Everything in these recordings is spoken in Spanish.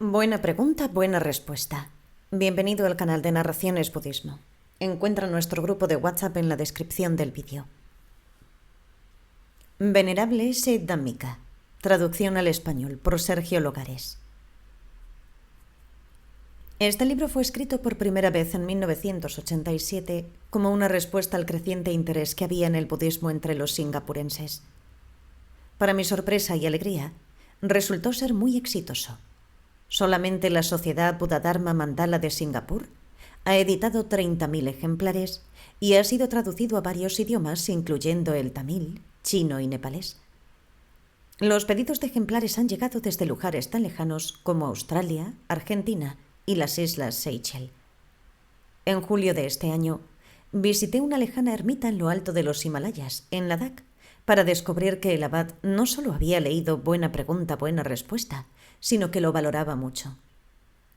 Buena pregunta, buena respuesta. Bienvenido al canal de Narraciones Budismo. Encuentra nuestro grupo de WhatsApp en la descripción del vídeo. Venerable S. Dhammika. Traducción al español por Sergio Logares. Este libro fue escrito por primera vez en 1987 como una respuesta al creciente interés que había en el budismo entre los singapurenses. Para mi sorpresa y alegría, resultó ser muy exitoso. Solamente la Sociedad Buddha-Dharma Mandala de Singapur ha editado 30.000 ejemplares y ha sido traducido a varios idiomas, incluyendo el tamil, chino y nepalés. Los pedidos de ejemplares han llegado desde lugares tan lejanos como Australia, Argentina y las Islas Seychelles. En julio de este año, visité una lejana ermita en lo alto de los Himalayas, en Ladakh, para descubrir que el abad no solo había leído Buena pregunta, buena respuesta, sino que lo valoraba mucho.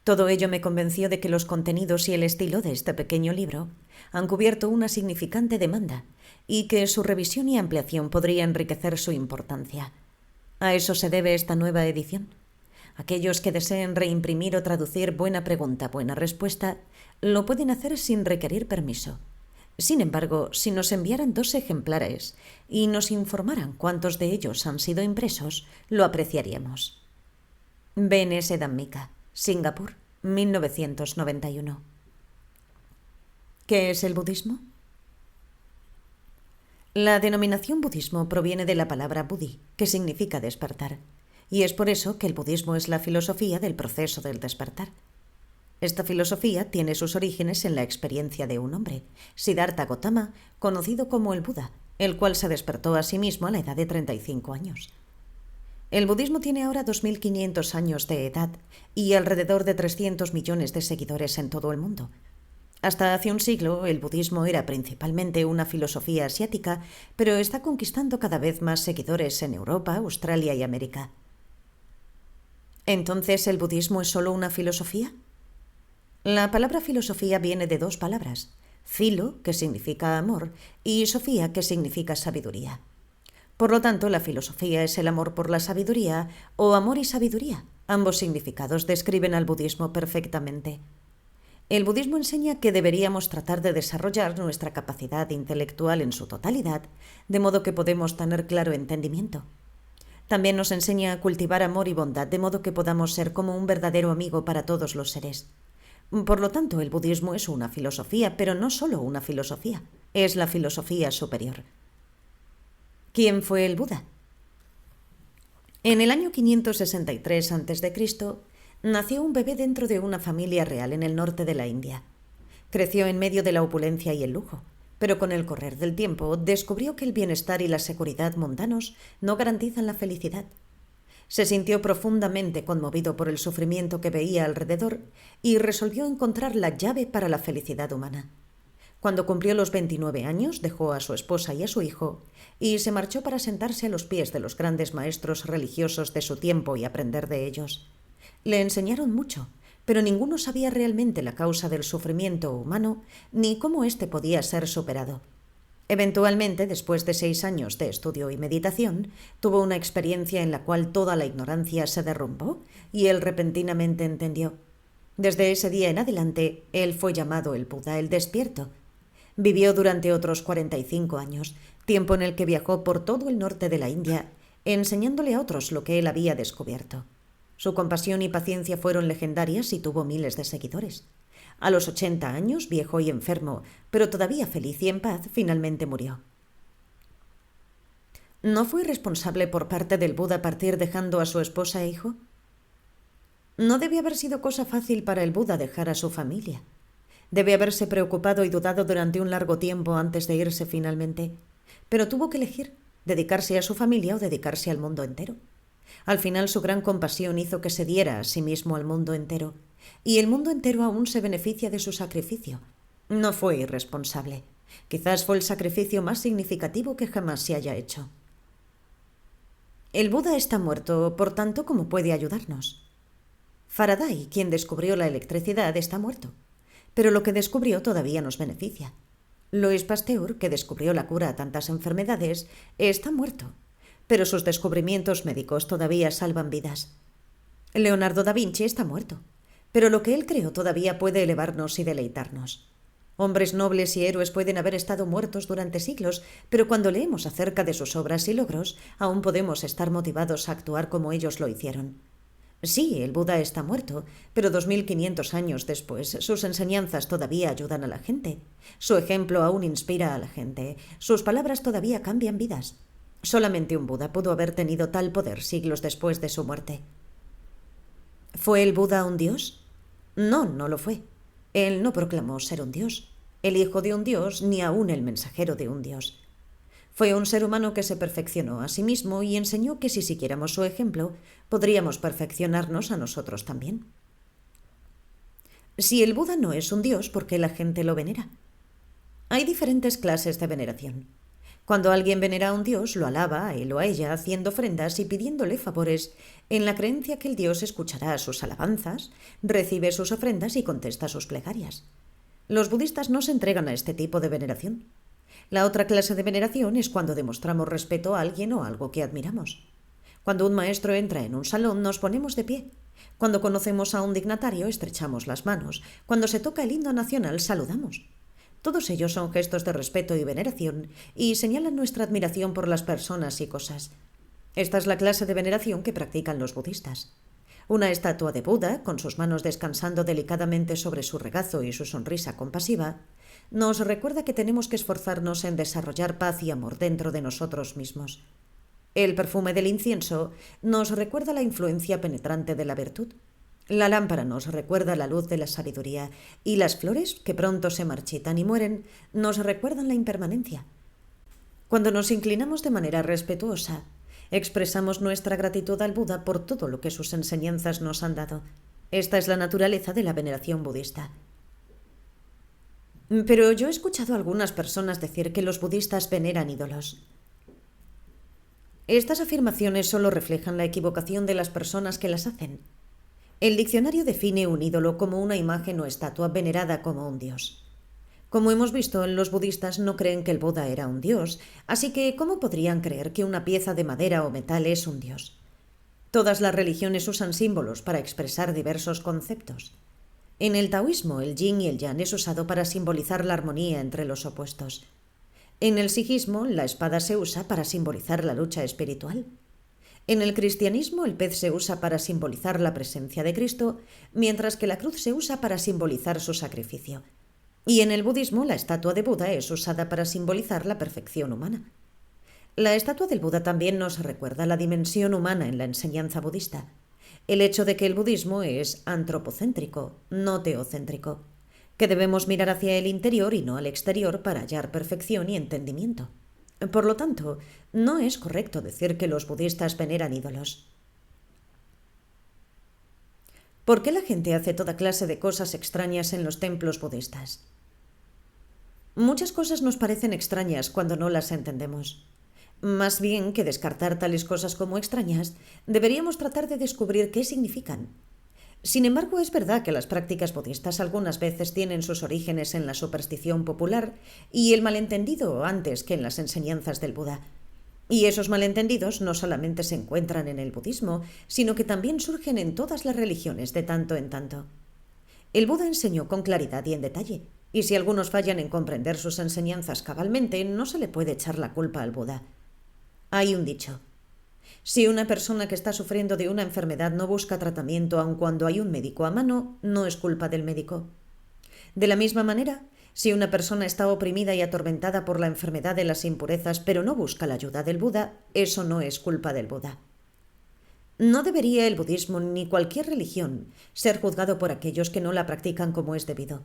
Todo ello me convenció de que los contenidos y el estilo de este pequeño libro han cubierto una significante demanda y que su revisión y ampliación podría enriquecer su importancia. A eso se debe esta nueva edición. Aquellos que deseen reimprimir o traducir Buena pregunta, buena respuesta, lo pueden hacer sin requerir permiso. Sin embargo, si nos enviaran 2 ejemplares y nos informaran cuántos de ellos han sido impresos, lo apreciaríamos. B.N.S. Dhammika, Singapur, 1991. ¿Qué es el budismo? La denominación budismo proviene de la palabra buddhi, que significa despertar, y es por eso que el budismo es la filosofía del proceso del despertar. Esta filosofía tiene sus orígenes en la experiencia de un hombre, Siddhartha Gautama, conocido como el Buda, el cual se despertó a sí mismo a la edad de 35 años. El budismo tiene ahora 2.500 años de edad y alrededor de 300 millones de seguidores en todo el mundo. Hasta hace un siglo, el budismo era principalmente una filosofía asiática, pero está conquistando cada vez más seguidores en Europa, Australia y América. ¿Entonces el budismo es solo una filosofía? La palabra filosofía viene de 2 palabras, philo, que significa amor, y sofía, que significa sabiduría. Por lo tanto, la filosofía es el amor por la sabiduría o amor y sabiduría. Ambos significados describen al budismo perfectamente. El budismo enseña que deberíamos tratar de desarrollar nuestra capacidad intelectual en su totalidad, de modo que podemos tener claro entendimiento. También nos enseña a cultivar amor y bondad, de modo que podamos ser como un verdadero amigo para todos los seres. Por lo tanto, el budismo es una filosofía, pero no solo una filosofía, es la filosofía superior. ¿Quién fue el Buda? En el año 563 a.C., nació un bebé dentro de una familia real en el norte de la India. Creció en medio de la opulencia y el lujo, pero con el correr del tiempo descubrió que el bienestar y la seguridad mundanos no garantizan la felicidad. Se sintió profundamente conmovido por el sufrimiento que veía alrededor y resolvió encontrar la llave para la felicidad humana. Cuando cumplió los 29 años, dejó a su esposa y a su hijo y se marchó para sentarse a los pies de los grandes maestros religiosos de su tiempo y aprender de ellos. Le enseñaron mucho, pero ninguno sabía realmente la causa del sufrimiento humano ni cómo éste podía ser superado. Eventualmente, después de 6 años de estudio y meditación, tuvo una experiencia en la cual toda la ignorancia se derrumbó y él repentinamente entendió. Desde ese día en adelante, él fue llamado el Buda, el despierto. Vivió durante otros 45 años, tiempo en el que viajó por todo el norte de la India, enseñándole a otros lo que él había descubierto. Su compasión y paciencia fueron legendarias y tuvo miles de seguidores. A los 80 años, viejo y enfermo, pero todavía feliz y en paz, finalmente murió. ¿No fue irresponsable por parte del Buda partir dejando a su esposa e hijo? No debe haber sido cosa fácil para el Buda dejar a su familia. Debe haberse preocupado y dudado durante un largo tiempo antes de irse finalmente, pero tuvo que elegir dedicarse a su familia o dedicarse al mundo entero. Al final, su gran compasión hizo que se diera a sí mismo al mundo entero, y el mundo entero aún se beneficia de su sacrificio. No fue irresponsable. Quizás fue el sacrificio más significativo que jamás se haya hecho. El Buda está muerto, por tanto, ¿cómo puede ayudarnos? Faraday, quien descubrió la electricidad, está muerto, pero lo que descubrió todavía nos beneficia. Louis Pasteur, que descubrió la cura a tantas enfermedades, está muerto, pero sus descubrimientos médicos todavía salvan vidas. Leonardo da Vinci está muerto, pero lo que él creó todavía puede elevarnos y deleitarnos. Hombres nobles y héroes pueden haber estado muertos durante siglos, pero cuando leemos acerca de sus obras y logros, aún podemos estar motivados a actuar como ellos lo hicieron. Sí, el Buda está muerto, pero 2500 años después sus enseñanzas todavía ayudan a la gente. Su ejemplo aún inspira a la gente. Sus palabras todavía cambian vidas. Solamente un Buda pudo haber tenido tal poder siglos después de su muerte. ¿Fue el Buda un dios? No, no lo fue. Él no proclamó ser un dios, el hijo de un dios, ni aún el mensajero de un dios. Fue un ser humano que se perfeccionó a sí mismo y enseñó que si siguiéramos su ejemplo, podríamos perfeccionarnos a nosotros también. Si el Buda no es un dios, ¿por qué la gente lo venera? Hay diferentes clases de veneración. Cuando alguien venera a un dios, lo alaba a él o a ella, haciendo ofrendas y pidiéndole favores, en la creencia que el dios escuchará sus alabanzas, recibe sus ofrendas y contesta sus plegarias. Los budistas no se entregan a este tipo de veneración. La otra clase de veneración es cuando demostramos respeto a alguien o algo que admiramos. Cuando un maestro entra en un salón, nos ponemos de pie. Cuando conocemos a un dignatario, estrechamos las manos. Cuando se toca el himno nacional, saludamos. Todos ellos son gestos de respeto y veneración y señalan nuestra admiración por las personas y cosas. Esta es la clase de veneración que practican los budistas. Una estatua de Buda, con sus manos descansando delicadamente sobre su regazo y su sonrisa compasiva, nos recuerda que tenemos que esforzarnos en desarrollar paz y amor dentro de nosotros mismos. El perfume del incienso nos recuerda la influencia penetrante de la virtud. La lámpara nos recuerda la luz de la sabiduría y las flores, que pronto se marchitan y mueren, nos recuerdan la impermanencia. Cuando nos inclinamos de manera respetuosa, expresamos nuestra gratitud al Buda por todo lo que sus enseñanzas nos han dado. Esta es la naturaleza de la veneración budista. Pero yo he escuchado a algunas personas decir que los budistas veneran ídolos. Estas afirmaciones solo reflejan la equivocación de las personas que las hacen. El diccionario define un ídolo como una imagen o estatua venerada como un dios. Como hemos visto, los budistas no creen que el Buda era un dios, así que ¿cómo podrían creer que una pieza de madera o metal es un dios? Todas las religiones usan símbolos para expresar diversos conceptos. En el taoísmo, el yin y el yang es usado para simbolizar la armonía entre los opuestos. En el sijismo, la espada se usa para simbolizar la lucha espiritual. En el cristianismo, el pez se usa para simbolizar la presencia de Cristo, mientras que la cruz se usa para simbolizar su sacrificio. Y en el budismo, la estatua de Buda es usada para simbolizar la perfección humana. La estatua del Buda también nos recuerda la dimensión humana en la enseñanza budista. El hecho de que el budismo es antropocéntrico, no teocéntrico, que debemos mirar hacia el interior y no al exterior para hallar perfección y entendimiento. Por lo tanto, no es correcto decir que los budistas veneran ídolos. ¿Por qué la gente hace toda clase de cosas extrañas en los templos budistas? Muchas cosas nos parecen extrañas cuando no las entendemos. Más bien que descartar tales cosas como extrañas, deberíamos tratar de descubrir qué significan. Sin embargo, es verdad que las prácticas budistas algunas veces tienen sus orígenes en la superstición popular y el malentendido antes que en las enseñanzas del Buda. Y esos malentendidos no solamente se encuentran en el budismo, sino que también surgen en todas las religiones de tanto en tanto. El Buda enseñó con claridad y en detalle, y si algunos fallan en comprender sus enseñanzas cabalmente, no se le puede echar la culpa al Buda. Hay un dicho: si una persona que está sufriendo de una enfermedad no busca tratamiento aun cuando hay un médico a mano, no es culpa del médico. De la misma manera, si una persona está oprimida y atormentada por la enfermedad de las impurezas pero no busca la ayuda del Buda, eso no es culpa del Buda. No debería el budismo ni cualquier religión ser juzgado por aquellos que no la practican como es debido.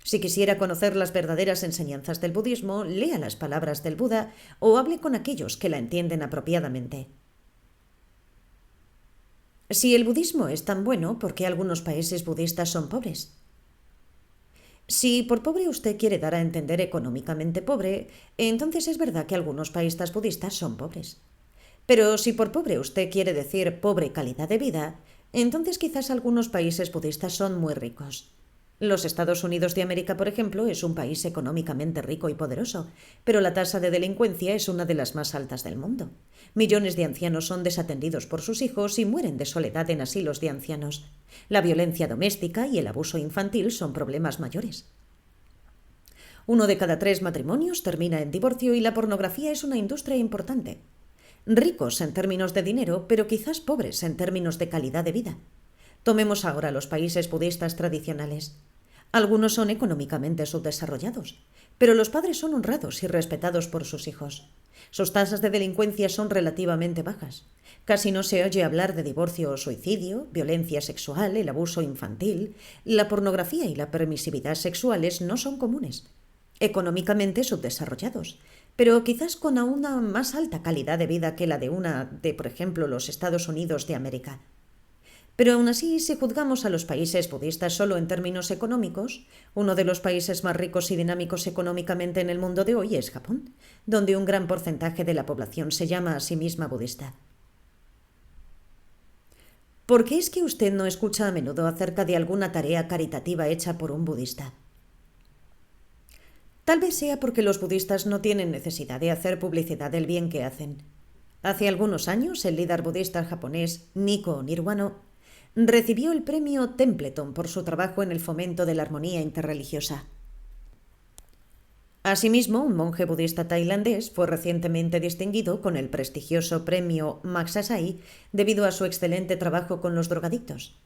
Si quisiera conocer las verdaderas enseñanzas del budismo, lea las palabras del Buda o hable con aquellos que la entienden apropiadamente. Si el budismo es tan bueno, ¿por qué algunos países budistas son pobres? Si por pobre usted quiere dar a entender económicamente pobre, entonces es verdad que algunos países budistas son pobres. Pero si por pobre usted quiere decir pobre calidad de vida, entonces quizás algunos países budistas son muy ricos. Los Estados Unidos de América, por ejemplo, es un país económicamente rico y poderoso, pero la tasa de delincuencia es una de las más altas del mundo. Millones de ancianos son desatendidos por sus hijos y mueren de soledad en asilos de ancianos. La violencia doméstica y el abuso infantil son problemas mayores. 1 de cada 3 matrimonios termina en divorcio y la pornografía es una industria importante. Ricos en términos de dinero, pero quizás pobres en términos de calidad de vida. Tomemos ahora los países budistas tradicionales. Algunos son económicamente subdesarrollados, pero los padres son honrados y respetados por sus hijos. Sus tasas de delincuencia son relativamente bajas. Casi no se oye hablar de divorcio o suicidio, violencia sexual, el abuso infantil. La pornografía y la permisividad sexuales no son comunes. Económicamente subdesarrollados, pero quizás con una más alta calidad de vida que la de por ejemplo, los Estados Unidos de América. Pero aún así, si juzgamos a los países budistas solo en términos económicos, uno de los países más ricos y dinámicos económicamente en el mundo de hoy es Japón, donde un gran porcentaje de la población se llama a sí misma budista. ¿Por qué es que usted no escucha a menudo acerca de alguna tarea caritativa hecha por un budista? Tal vez sea porque los budistas no tienen necesidad de hacer publicidad del bien que hacen. Hace algunos años, el líder budista japonés Nico Nirwano recibió el premio Templeton por su trabajo en el fomento de la armonía interreligiosa. Asimismo, un monje budista tailandés fue recientemente distinguido con el prestigioso premio Magsaysay debido a su excelente trabajo con los drogadictos.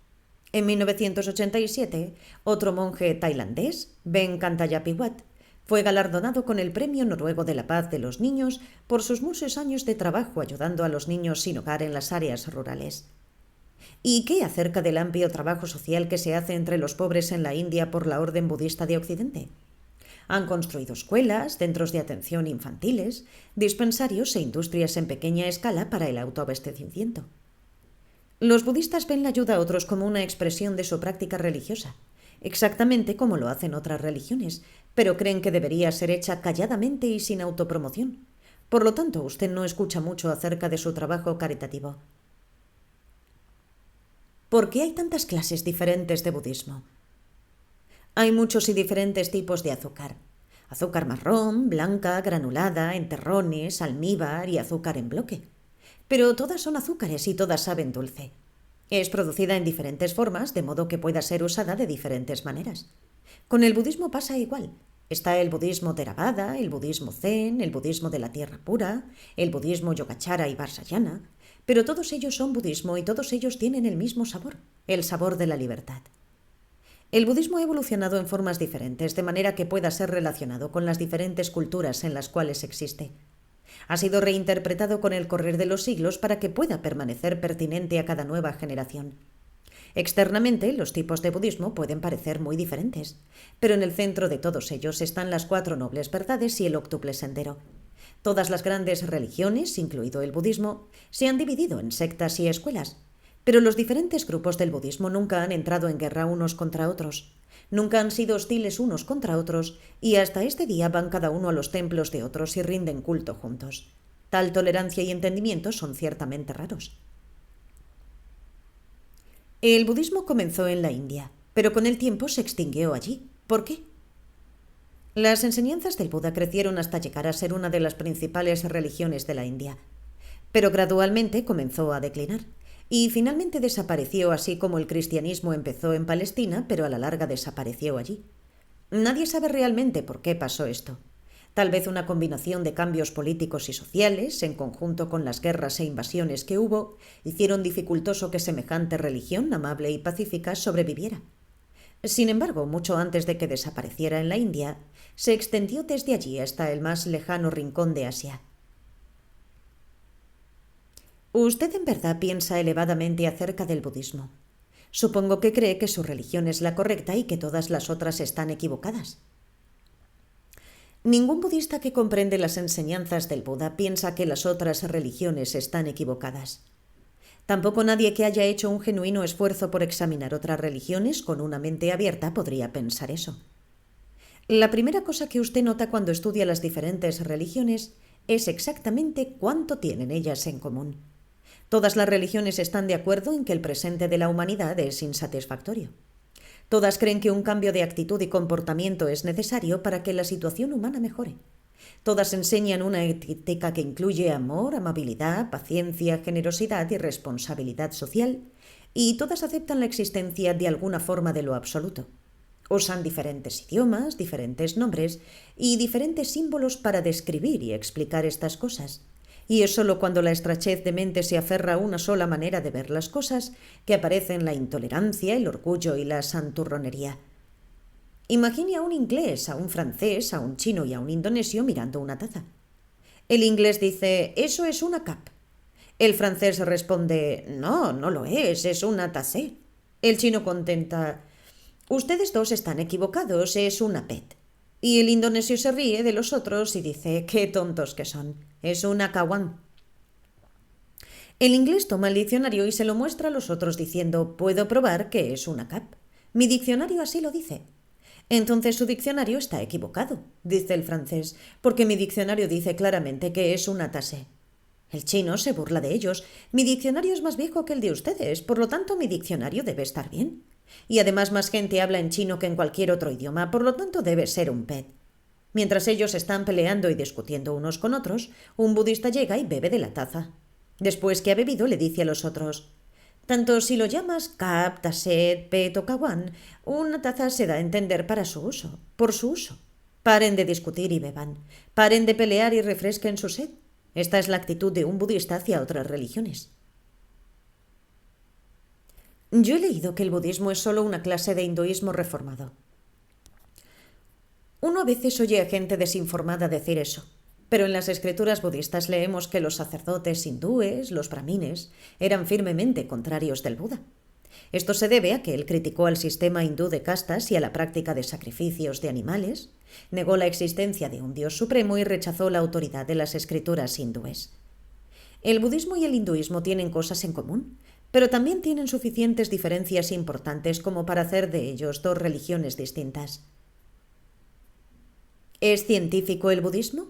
En 1987, otro monje tailandés, Ben Kantayapiwat, fue galardonado con el Premio Noruego de la Paz de los Niños por sus muchos años de trabajo ayudando a los niños sin hogar en las áreas rurales. ¿Y qué acerca del amplio trabajo social que se hace entre los pobres en la India por la Orden Budista de Occidente? Han construido escuelas, centros de atención infantiles, dispensarios e industrias en pequeña escala para el autoabastecimiento. Los budistas ven la ayuda a otros como una expresión de su práctica religiosa, exactamente como lo hacen otras religiones, pero creen que debería ser hecha calladamente y sin autopromoción. Por lo tanto, usted no escucha mucho acerca de su trabajo caritativo. ¿Por qué hay tantas clases diferentes de budismo? Hay muchos y diferentes tipos de azúcar. Azúcar marrón, blanca, granulada, en terrones, almíbar y azúcar en bloque. Pero todas son azúcares y todas saben dulce. Es producida en diferentes formas, de modo que pueda ser usada de diferentes maneras. Con el budismo pasa igual. Está el budismo Theravada, el budismo Zen, el budismo de la tierra pura, el budismo Yogacara y Vajrayana, pero todos ellos son budismo y todos ellos tienen el mismo sabor, el sabor de la libertad. El budismo ha evolucionado en formas diferentes, de manera que pueda ser relacionado con las diferentes culturas en las cuales existe. Ha sido reinterpretado con el correr de los siglos para que pueda permanecer pertinente a cada nueva generación. Externamente, los tipos de budismo pueden parecer muy diferentes, pero en el centro de todos ellos están las 4 nobles verdades y el óctuple sendero. Todas las grandes religiones, incluido el budismo, se han dividido en sectas y escuelas, pero los diferentes grupos del budismo nunca han entrado en guerra unos contra otros, nunca han sido hostiles unos contra otros y hasta este día van cada uno a los templos de otros y rinden culto juntos. Tal tolerancia y entendimiento son ciertamente raros. El budismo comenzó en la India, pero con el tiempo se extinguió allí. ¿Por qué? Las enseñanzas del Buda crecieron hasta llegar a ser una de las principales religiones de la India, pero gradualmente comenzó a declinar y finalmente desapareció, así como el cristianismo empezó en Palestina, pero a la larga desapareció allí. Nadie sabe realmente por qué pasó esto. Tal vez una combinación de cambios políticos y sociales, en conjunto con las guerras e invasiones que hubo, hicieron dificultoso que semejante religión amable y pacífica sobreviviera. Sin embargo, mucho antes de que desapareciera en la India, se extendió desde allí hasta el más lejano rincón de Asia. Usted en verdad piensa elevadamente acerca del budismo. Supongo que cree que su religión es la correcta y que todas las otras están equivocadas. Ningún budista que comprende las enseñanzas del Buda piensa que las otras religiones están equivocadas. Tampoco nadie que haya hecho un genuino esfuerzo por examinar otras religiones con una mente abierta podría pensar eso. La primera cosa que usted nota cuando estudia las diferentes religiones es exactamente cuánto tienen ellas en común. Todas las religiones están de acuerdo en que el presente de la humanidad es insatisfactorio. Todas creen que un cambio de actitud y comportamiento es necesario para que la situación humana mejore. Todas enseñan una ética que incluye amor, amabilidad, paciencia, generosidad y responsabilidad social, y todas aceptan la existencia de alguna forma de lo absoluto. Usan diferentes idiomas, diferentes nombres y diferentes símbolos para describir y explicar estas cosas. Y es sólo cuando la estrechez de mente se aferra a una sola manera de ver las cosas que aparecen la intolerancia, el orgullo y la santurronería. Imagine a un inglés, a un francés, a un chino y a un indonesio mirando una taza. El inglés dice: «Eso es una cup». El francés responde: «No, no lo es una tasse». El chino contenta: «Ustedes dos están equivocados, es una pet». Y el indonesio se ríe de los otros y dice: «Qué tontos que son, es una caguán». El inglés toma el diccionario y se lo muestra a los otros diciendo: «Puedo probar que es una cup. Mi diccionario así lo dice». «Entonces su diccionario está equivocado», dice el francés, «porque mi diccionario dice claramente que es una tasse». El chino se burla de ellos: «Mi diccionario es más viejo que el de ustedes, por lo tanto mi diccionario debe estar bien. Y además más gente habla en chino que en cualquier otro idioma, por lo tanto debe ser un pet». Mientras ellos están peleando y discutiendo unos con otros, un budista llega y bebe de la taza. Después que ha bebido, le dice a los otros: «Tanto si lo llamas cup, tasset, pet o caguán, una taza se da a entender para su uso, por su uso. Paren de discutir y beban. Paren de pelear y refresquen su sed». Esta es la actitud de un budista hacia otras religiones. Yo he leído que el budismo es solo una clase de hinduismo reformado. Uno a veces oye a gente desinformada decir eso, pero en las escrituras budistas leemos que los sacerdotes hindúes, los brahmines, eran firmemente contrarios del Buda. Esto se debe a que él criticó al sistema hindú de castas y a la práctica de sacrificios de animales, negó la existencia de un dios supremo y rechazó la autoridad de las escrituras hindúes. El budismo y el hinduismo tienen cosas en común, pero también tienen suficientes diferencias importantes como para hacer de ellos dos religiones distintas. ¿Es científico el budismo?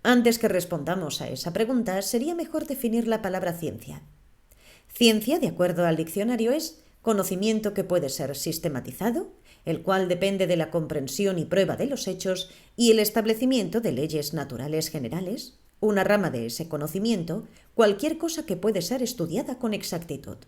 Antes que respondamos a esa pregunta, sería mejor definir la palabra ciencia. Ciencia, de acuerdo al diccionario, es conocimiento que puede ser sistematizado, el cual depende de la comprensión y prueba de los hechos y el establecimiento de leyes naturales generales, una rama de ese conocimiento, cualquier cosa que puede ser estudiada con exactitud.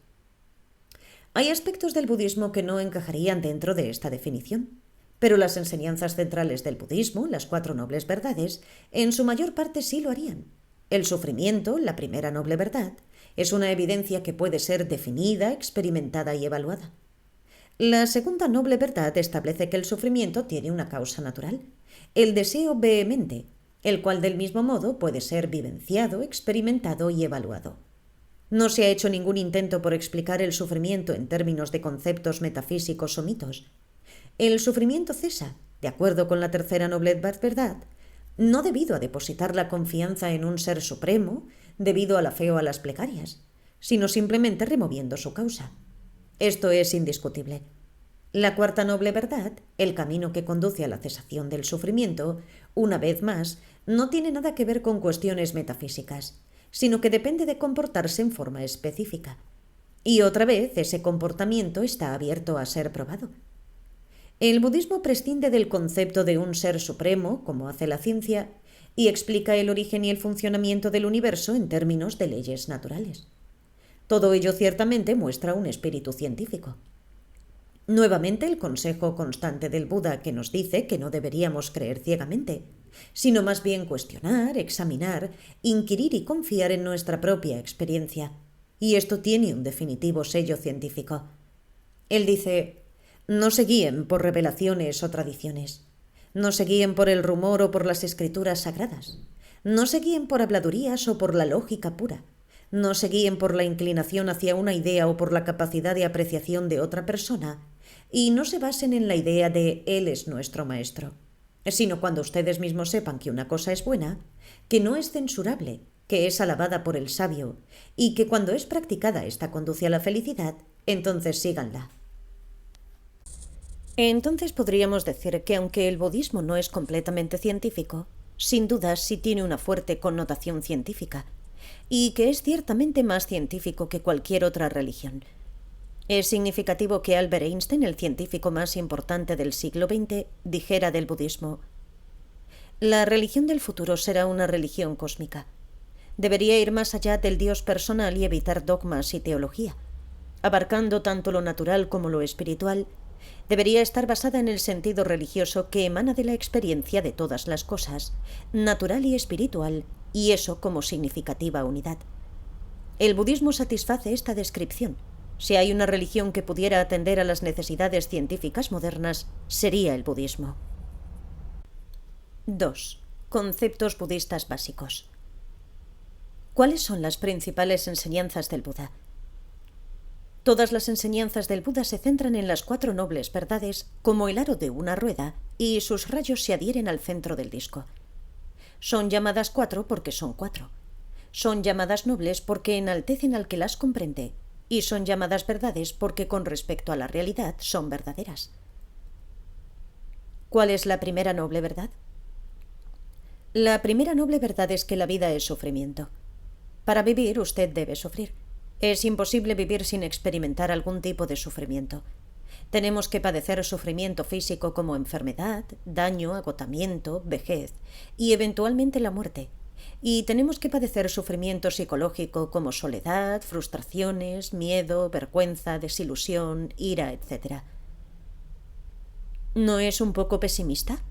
Hay aspectos del budismo que no encajarían dentro de esta definición, pero las enseñanzas centrales del budismo, las 4 nobles verdades, en su mayor parte sí lo harían. El sufrimiento, la primera noble verdad, es una evidencia que puede ser definida, experimentada y evaluada. La segunda noble verdad establece que el sufrimiento tiene una causa natural, el deseo vehemente, el cual del mismo modo puede ser vivenciado, experimentado y evaluado. No se ha hecho ningún intento por explicar el sufrimiento en términos de conceptos metafísicos o mitos. El sufrimiento cesa, de acuerdo con la tercera noble verdad, no debido a depositar la confianza en un ser supremo, debido a la fe o a las plegarias, sino simplemente removiendo su causa. Esto es indiscutible. La cuarta noble verdad, el camino que conduce a la cesación del sufrimiento, una vez más, no tiene nada que ver con cuestiones metafísicas, sino que depende de comportarse en forma específica. Y otra vez, ese comportamiento está abierto a ser probado. El budismo prescinde del concepto de un ser supremo, como hace la ciencia, y explica el origen y el funcionamiento del universo en términos de leyes naturales. Todo ello ciertamente muestra un espíritu científico. Nuevamente, el consejo constante del Buda que nos dice que no deberíamos creer ciegamente, sino más bien cuestionar, examinar, inquirir y confiar en nuestra propia experiencia. Y esto tiene un definitivo sello científico. Él dice: no se guíen por revelaciones o tradiciones. No se guíen por el rumor o por las escrituras sagradas. No se guíen por habladurías o por la lógica pura. No se guíen por la inclinación hacia una idea o por la capacidad de apreciación de otra persona. Y no se basen en la idea de «él es nuestro maestro», sino cuando ustedes mismos sepan que una cosa es buena, que no es censurable, que es alabada por el sabio, y que cuando es practicada esta conduce a la felicidad, entonces síganla. Entonces podríamos decir que aunque el budismo no es completamente científico, sin duda sí tiene una fuerte connotación científica, y que es ciertamente más científico que cualquier otra religión. Es significativo que Albert Einstein, el científico más importante del siglo XX, dijera del budismo: la religión del futuro será una religión cósmica. Debería ir más allá del Dios personal y evitar dogmas y teología. Abarcando tanto lo natural como lo espiritual, debería estar basada en el sentido religioso que emana de la experiencia de todas las cosas, natural y espiritual, y eso como significativa unidad. El budismo satisface esta descripción. Si hay una religión que pudiera atender a las necesidades científicas modernas, sería el budismo. 2. Conceptos budistas básicos. ¿Cuáles son las principales enseñanzas del Buda? Todas las enseñanzas del Buda se centran en las 4 nobles verdades como el aro de una rueda, y sus rayos se adhieren al centro del disco. Son llamadas 4 porque son 4. Son llamadas nobles porque enaltecen al que las comprende, y son llamadas verdades porque con respecto a la realidad son verdaderas. ¿Cuál es la primera noble verdad? La primera noble verdad es que la vida es sufrimiento. Para vivir usted debe sufrir. Es imposible vivir sin experimentar algún tipo de sufrimiento. Tenemos que padecer sufrimiento físico como enfermedad, daño, agotamiento, vejez y eventualmente la muerte. Y tenemos que padecer sufrimiento psicológico como soledad, frustraciones, miedo, vergüenza, desilusión, ira, etc. ¿No es un poco pesimista?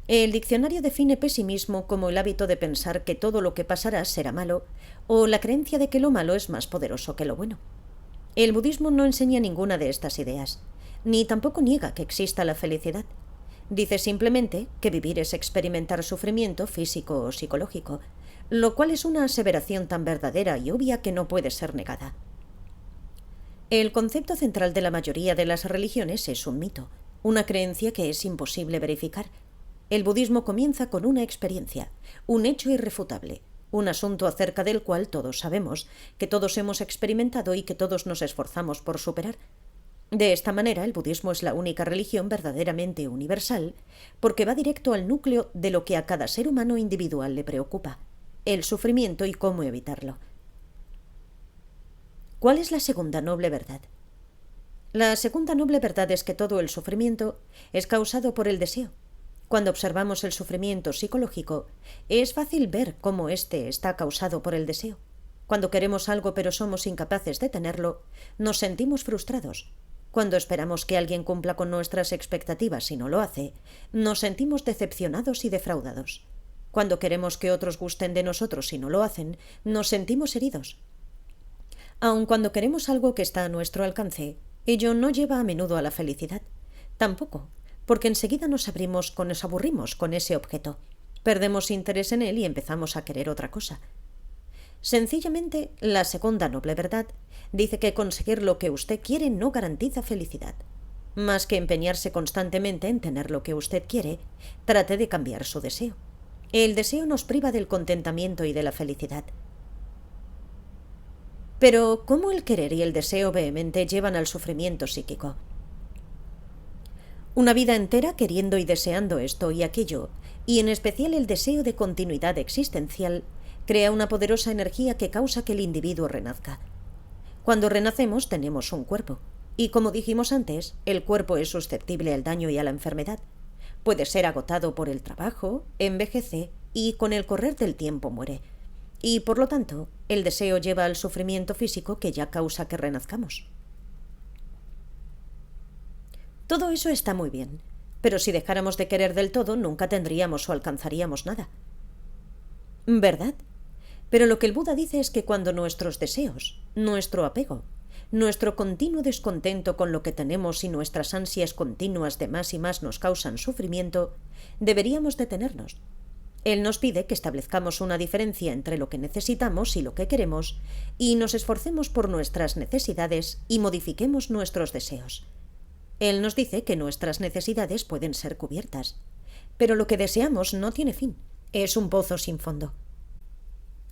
El diccionario define pesimismo como el hábito de pensar que todo lo que pasará será malo, o la creencia de que lo malo es más poderoso que lo bueno. El budismo no enseña ninguna de estas ideas, ni tampoco niega que exista la felicidad. Dice simplemente que vivir es experimentar sufrimiento físico o psicológico, lo cual es una aseveración tan verdadera y obvia que no puede ser negada. El concepto central de la mayoría de las religiones es un mito, una creencia que es imposible verificar. El budismo comienza con una experiencia, un hecho irrefutable, un asunto acerca del cual todos sabemos, que todos hemos experimentado y que todos nos esforzamos por superar. De esta manera, el budismo es la única religión verdaderamente universal, porque va directo al núcleo de lo que a cada ser humano individual le preocupa, el sufrimiento y cómo evitarlo. ¿Cuál es la segunda noble verdad? La segunda noble verdad es que todo el sufrimiento es causado por el deseo. Cuando observamos el sufrimiento psicológico, es fácil ver cómo éste está causado por el deseo. Cuando queremos algo pero somos incapaces de tenerlo, nos sentimos frustrados. Cuando esperamos que alguien cumpla con nuestras expectativas y no lo hace, nos sentimos decepcionados y defraudados. Cuando queremos que otros gusten de nosotros y no lo hacen, nos sentimos heridos. Aun cuando queremos algo que está a nuestro alcance, ello no lleva a menudo a la felicidad. Tampoco, porque enseguida nos aburrimos con ese objeto. Perdemos interés en él y empezamos a querer otra cosa. Sencillamente, la segunda noble verdad dice que conseguir lo que usted quiere no garantiza felicidad. Más que empeñarse constantemente en tener lo que usted quiere, trate de cambiar su deseo. El deseo nos priva del contentamiento y de la felicidad. Pero, ¿cómo el querer y el deseo vehemente llevan al sufrimiento psíquico? Una vida entera queriendo y deseando esto y aquello, y en especial el deseo de continuidad existencial, crea una poderosa energía que causa que el individuo renazca. Cuando renacemos tenemos un cuerpo, y como dijimos antes, el cuerpo es susceptible al daño y a la enfermedad. Puede ser agotado por el trabajo, envejece y con el correr del tiempo muere. Y por lo tanto, el deseo lleva al sufrimiento físico que ya causa que renazcamos. Todo eso está muy bien, pero si dejáramos de querer del todo, nunca tendríamos o alcanzaríamos nada. ¿Verdad? Pero lo que el Buda dice es que cuando nuestros deseos, nuestro apego, nuestro continuo descontento con lo que tenemos y nuestras ansias continuas de más y más nos causan sufrimiento, deberíamos detenernos. Él nos pide que establezcamos una diferencia entre lo que necesitamos y lo que queremos, y nos esforcemos por nuestras necesidades y modifiquemos nuestros deseos. Él nos dice que nuestras necesidades pueden ser cubiertas, pero lo que deseamos no tiene fin, es un pozo sin fondo.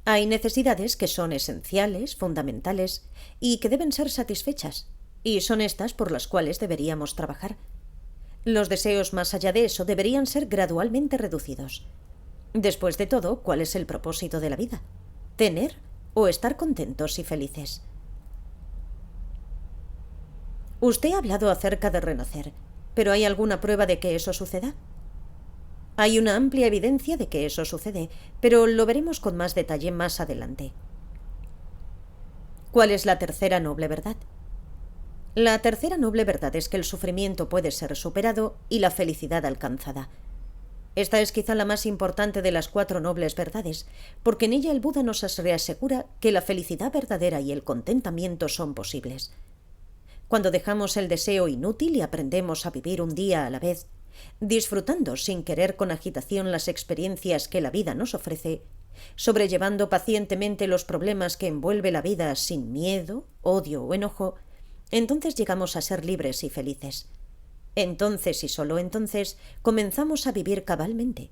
Hay necesidades que son esenciales, fundamentales, y que deben ser satisfechas, y son estas por las cuales deberíamos trabajar. Los deseos más allá de eso deberían ser gradualmente reducidos. Después de todo, ¿cuál es el propósito de la vida? ¿Tener o estar contentos y felices? Usted ha hablado acerca de renacer, pero ¿hay alguna prueba de que eso suceda? Hay una amplia evidencia de que eso sucede, pero lo veremos con más detalle más adelante. ¿Cuál es la tercera noble verdad? La tercera noble verdad es que el sufrimiento puede ser superado y la felicidad alcanzada. Esta es quizá la más importante de las 4 nobles verdades, porque en ella el Buda nos reasegura que la felicidad verdadera y el contentamiento son posibles. Cuando dejamos el deseo inútil y aprendemos a vivir un día a la vez, disfrutando sin querer con agitación las experiencias que la vida nos ofrece, sobrellevando pacientemente los problemas que envuelve la vida sin miedo, odio o enojo, entonces llegamos a ser libres y felices. Entonces y solo entonces comenzamos a vivir cabalmente.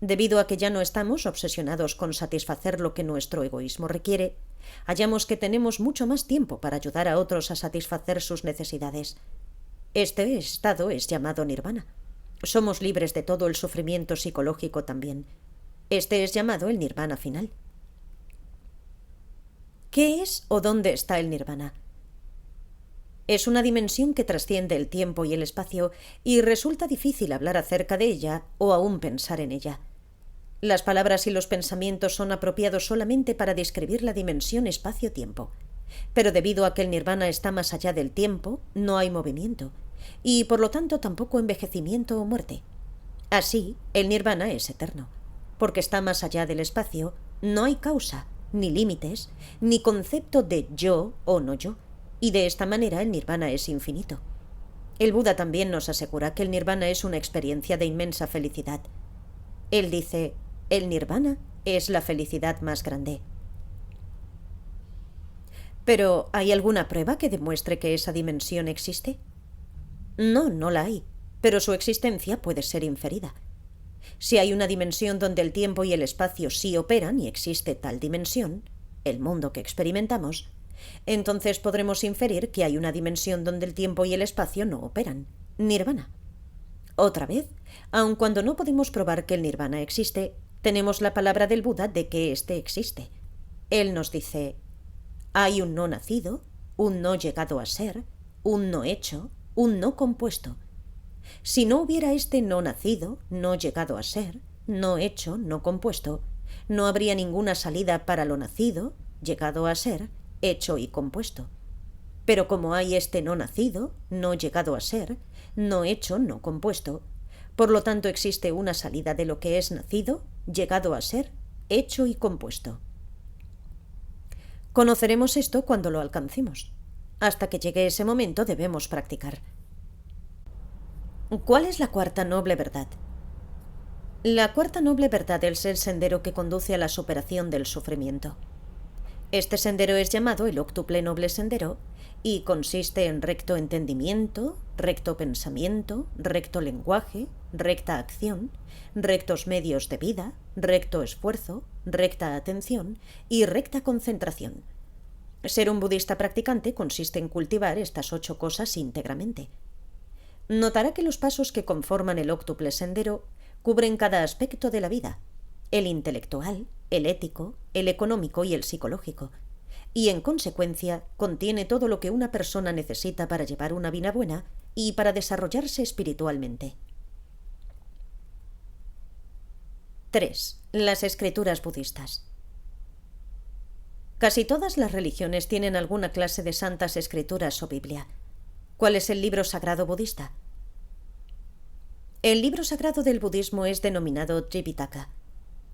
Debido a que ya no estamos obsesionados con satisfacer lo que nuestro egoísmo requiere, hallamos que tenemos mucho más tiempo para ayudar a otros a satisfacer sus necesidades. Este estado es llamado nirvana. Somos libres de todo el sufrimiento psicológico también. Este es llamado el nirvana final. ¿Qué es o dónde está el nirvana? Es una dimensión que trasciende el tiempo y el espacio y resulta difícil hablar acerca de ella o aún pensar en ella. Las palabras y los pensamientos son apropiados solamente para describir la dimensión espacio-tiempo. Pero debido a que el nirvana está más allá del tiempo, no hay movimiento, y por lo tanto tampoco envejecimiento o muerte. Así, el nirvana es eterno. Porque está más allá del espacio, no hay causa, ni límites, ni concepto de yo o no yo, y de esta manera el nirvana es infinito. El Buda también nos asegura que el nirvana es una experiencia de inmensa felicidad. Él dice, el nirvana es la felicidad más grande. ¿Pero hay alguna prueba que demuestre que esa dimensión existe? No, no la hay, pero su existencia puede ser inferida. Si hay una dimensión donde el tiempo y el espacio sí operan y existe tal dimensión, el mundo que experimentamos, entonces podremos inferir que hay una dimensión donde el tiempo y el espacio no operan, nirvana. Otra vez, aun cuando no podemos probar que el nirvana existe, tenemos la palabra del Buda de que éste existe. Él nos dice, hay un no nacido, un no llegado a ser, un no hecho, un no compuesto. Si no hubiera este no nacido, no llegado a ser, no hecho, no compuesto, no habría ninguna salida para lo nacido, llegado a ser, hecho y compuesto. Pero como hay este no nacido, no llegado a ser, no hecho, no compuesto, por lo tanto existe una salida de lo que es nacido, llegado a ser, hecho y compuesto. Conoceremos esto cuando lo alcancemos. Hasta que llegue ese momento debemos practicar. ¿Cuál es la cuarta noble verdad? La cuarta noble verdad es el sendero que conduce a la superación del sufrimiento. Este sendero es llamado el octuple noble sendero y consiste en recto entendimiento, recto pensamiento, recto lenguaje, recta acción, rectos medios de vida, recto esfuerzo, recta atención y recta concentración. Ser un budista practicante consiste en cultivar estas 8 cosas íntegramente. Notará que los pasos que conforman el octuple sendero cubren cada aspecto de la vida, el intelectual, el ético, el económico y el psicológico, y en consecuencia contiene todo lo que una persona necesita para llevar una vida buena y para desarrollarse espiritualmente. 3. Las escrituras budistas. Casi todas las religiones tienen alguna clase de santas escrituras o Biblia. ¿Cuál es el libro sagrado budista? El libro sagrado del budismo es denominado Tripitaka.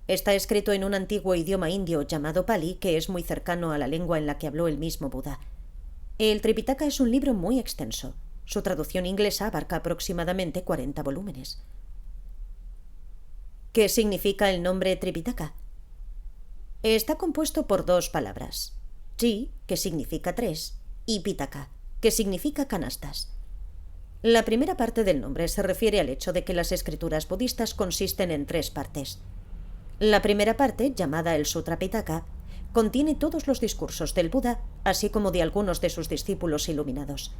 Está escrito en un antiguo idioma indio llamado Pali, que es muy cercano a la lengua en la que habló el mismo Buda. El Tripitaka es un libro muy extenso. Su traducción inglesa abarca aproximadamente 40 volúmenes. ¿Qué significa el nombre Tripitaka? Está compuesto por 2 palabras. Tri, que significa 3, y Pitaka, que significa canastas. La primera parte del nombre se refiere al hecho de que las escrituras budistas consisten en 3 partes. La primera parte, llamada el Sutra Pitaka, contiene todos los discursos del Buda, así como de algunos de sus discípulos iluminados.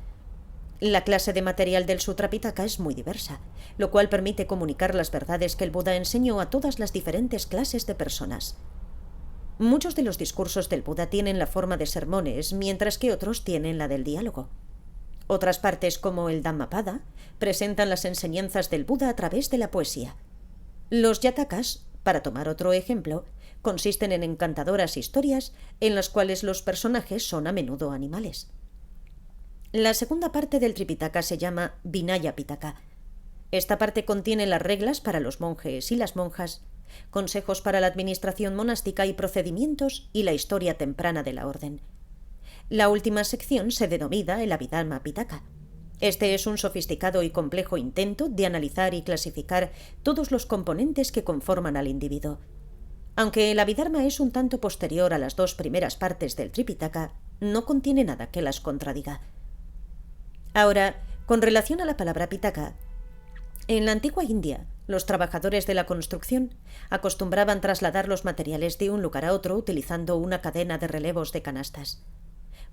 La clase de material del Sutra Pitaka es muy diversa, lo cual permite comunicar las verdades que el Buda enseñó a todas las diferentes clases de personas. Muchos de los discursos del Buda tienen la forma de sermones, mientras que otros tienen la del diálogo. Otras partes, como el Dhammapada, presentan las enseñanzas del Buda a través de la poesía. Los Jatakas, para tomar otro ejemplo, consisten en encantadoras historias en las cuales los personajes son a menudo animales. La segunda parte del Tripitaka se llama Vinaya Pitaka. Esta parte contiene las reglas para los monjes y las monjas, consejos para la administración monástica y procedimientos y la historia temprana de la orden. La última sección se denomina el Abhidharma Pitaka. Este es un sofisticado y complejo intento de analizar y clasificar todos los componentes que conforman al individuo. Aunque el Abhidharma es un tanto posterior a las dos primeras partes del Tripitaka, no contiene nada que las contradiga. Ahora, con relación a la palabra Pitaka, en la antigua India, los trabajadores de la construcción acostumbraban trasladar los materiales de un lugar a otro utilizando una cadena de relevos de canastas.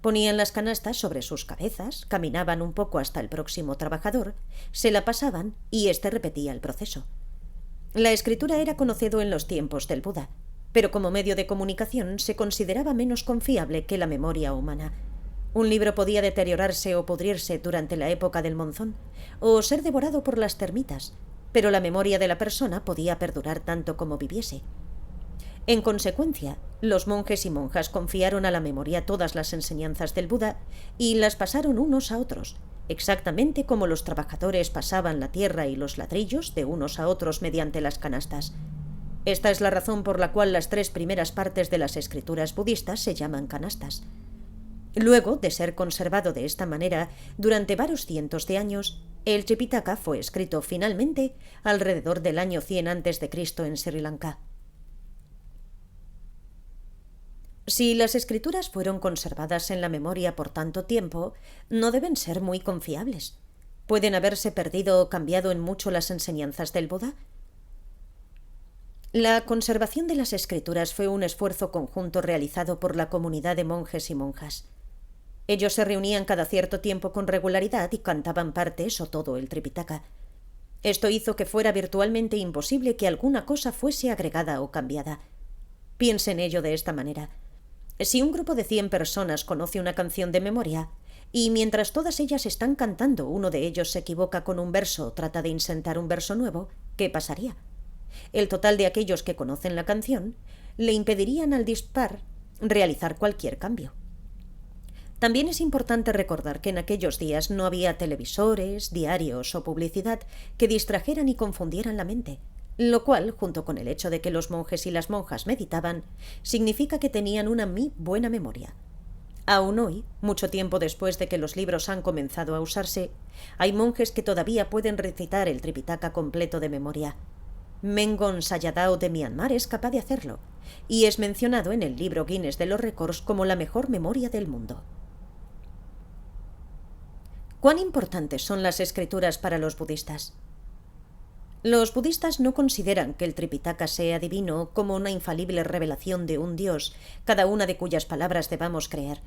Ponían las canastas sobre sus cabezas, caminaban un poco hasta el próximo trabajador, se la pasaban y éste repetía el proceso. La escritura era conocido en los tiempos del Buda, pero como medio de comunicación se consideraba menos confiable que la memoria humana. Un libro podía deteriorarse o pudrirse durante la época del monzón, o ser devorado por las termitas, pero la memoria de la persona podía perdurar tanto como viviese. En consecuencia, los monjes y monjas confiaron a la memoria todas las enseñanzas del Buda y las pasaron unos a otros, exactamente como los trabajadores pasaban la tierra y los ladrillos de unos a otros mediante las canastas. Esta es la razón por la cual las tres primeras partes de las escrituras budistas se llaman canastas. Luego de ser conservado de esta manera durante varios cientos de años, el Tripitaka fue escrito finalmente alrededor del año 100 a.C. en Sri Lanka. Si las escrituras fueron conservadas en la memoria por tanto tiempo, no deben ser muy confiables. ¿Pueden haberse perdido o cambiado en mucho las enseñanzas del Buda? La conservación de las escrituras fue un esfuerzo conjunto realizado por la comunidad de monjes y monjas. Ellos se reunían cada cierto tiempo con regularidad y cantaban partes o todo el Tripitaka. Esto hizo que fuera virtualmente imposible que alguna cosa fuese agregada o cambiada. Piense en ello de esta manera. Si un grupo de 100 personas conoce una canción de memoria, y mientras todas ellas están cantando uno de ellos se equivoca con un verso o trata de insertar un verso nuevo, ¿qué pasaría? El total de aquellos que conocen la canción le impedirían al dispar realizar cualquier cambio. También es importante recordar que en aquellos días no había televisores, diarios o publicidad que distrajeran y confundieran la mente, lo cual, junto con el hecho de que los monjes y las monjas meditaban, significa que tenían una muy buena memoria. Aún hoy, mucho tiempo después de que los libros han comenzado a usarse, hay monjes que todavía pueden recitar el Tripitaka completo de memoria. Mengon Sayadaw de Myanmar es capaz de hacerlo, y es mencionado en el libro Guinness de los Récords como la mejor memoria del mundo. ¿Cuán importantes son las escrituras para los budistas? Los budistas no consideran que el Tripitaka sea divino como una infalible revelación de un dios, cada una de cuyas palabras debamos creer,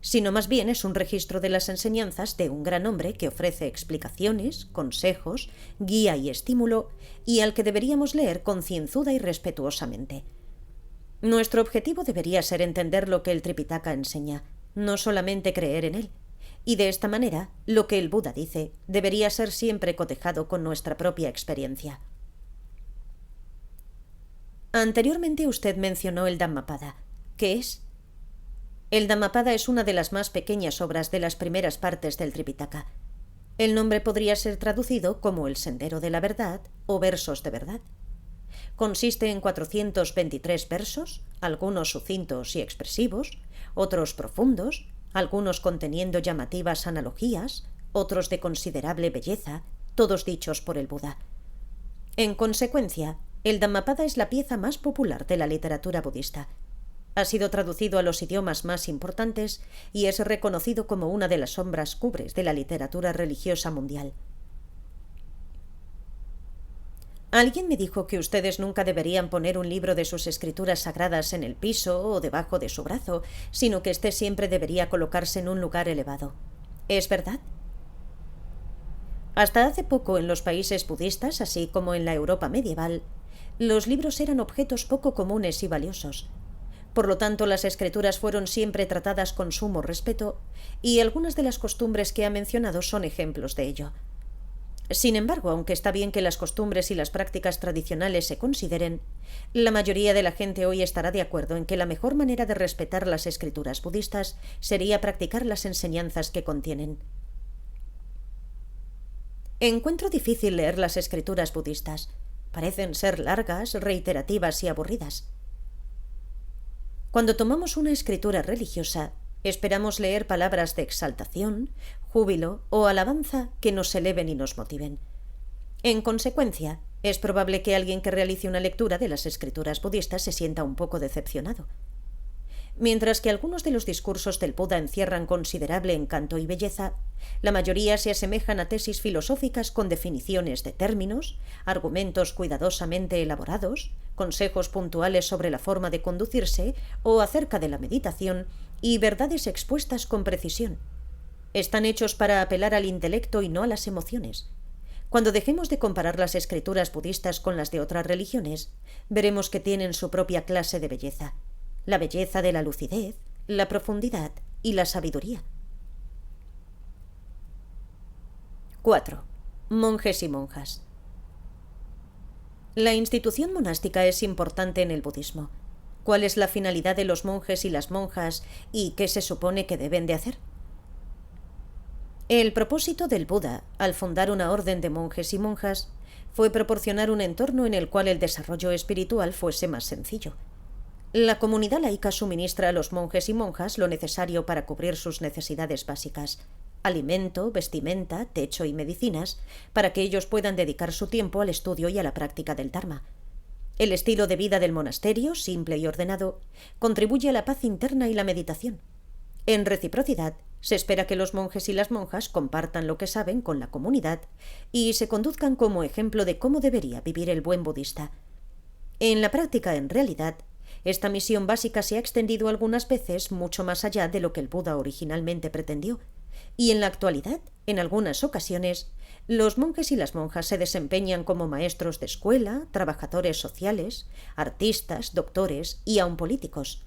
sino más bien es un registro de las enseñanzas de un gran hombre que ofrece explicaciones, consejos, guía y estímulo, y al que deberíamos leer concienzuda y respetuosamente. Nuestro objetivo debería ser entender lo que el Tripitaka enseña, no solamente creer en él. Y de esta manera, lo que el Buda dice debería ser siempre cotejado con nuestra propia experiencia. Anteriormente usted mencionó el Dhammapada. ¿Qué es? El Dhammapada es una de las más pequeñas obras de las primeras partes del Tripitaka. El nombre podría ser traducido como el Sendero de la Verdad o Versos de Verdad. Consiste en 423 versos, algunos sucintos y expresivos, otros profundos, algunos conteniendo llamativas analogías, otros de considerable belleza, todos dichos por el Buda. En consecuencia, el Dhammapada es la pieza más popular de la literatura budista. Ha sido traducido a los idiomas más importantes y es reconocido como una de las sombras cubres de la literatura religiosa mundial. Alguien me dijo que ustedes nunca deberían poner un libro de sus escrituras sagradas en el piso o debajo de su brazo, sino que éste siempre debería colocarse en un lugar elevado. ¿Es verdad? Hasta hace poco en los países budistas, así como en la Europa medieval, los libros eran objetos poco comunes y valiosos. Por lo tanto, las escrituras fueron siempre tratadas con sumo respeto, y algunas de las costumbres que ha mencionado son ejemplos de ello. Sin embargo, aunque está bien que las costumbres y las prácticas tradicionales se consideren, la mayoría de la gente hoy estará de acuerdo en que la mejor manera de respetar las escrituras budistas sería practicar las enseñanzas que contienen. Encuentro difícil leer las escrituras budistas. Parecen ser largas, reiterativas y aburridas. Cuando tomamos una escritura religiosa, esperamos leer palabras de exaltación, júbilo o alabanza que nos eleven y nos motiven. En consecuencia, es probable que alguien que realice una lectura de las escrituras budistas se sienta un poco decepcionado. Mientras que algunos de los discursos del Buda encierran considerable encanto y belleza, la mayoría se asemejan a tesis filosóficas con definiciones de términos, argumentos cuidadosamente elaborados, consejos puntuales sobre la forma de conducirse o acerca de la meditación y verdades expuestas con precisión. Están hechos para apelar al intelecto y no a las emociones. Cuando dejemos de comparar las escrituras budistas con las de otras religiones, veremos que tienen su propia clase de belleza. La belleza de la lucidez, la profundidad y la sabiduría. 4. Monjes y monjas. La institución monástica es importante en el budismo. ¿Cuál es la finalidad de los monjes y las monjas y qué se supone que deben de hacer? El propósito del Buda, al fundar una orden de monjes y monjas, fue proporcionar un entorno en el cual el desarrollo espiritual fuese más sencillo. La comunidad laica suministra a los monjes y monjas lo necesario para cubrir sus necesidades básicas: alimento, vestimenta, techo y medicinas, para que ellos puedan dedicar su tiempo al estudio y a la práctica del Dharma. El estilo de vida del monasterio, simple y ordenado, contribuye a la paz interna y la meditación. En reciprocidad, se espera que los monjes y las monjas compartan lo que saben con la comunidad y se conduzcan como ejemplo de cómo debería vivir el buen budista. En la práctica, en realidad, esta misión básica se ha extendido algunas veces mucho más allá de lo que el Buda originalmente pretendió, y en la actualidad, en algunas ocasiones, los monjes y las monjas se desempeñan como maestros de escuela, trabajadores sociales, artistas, doctores y aun políticos.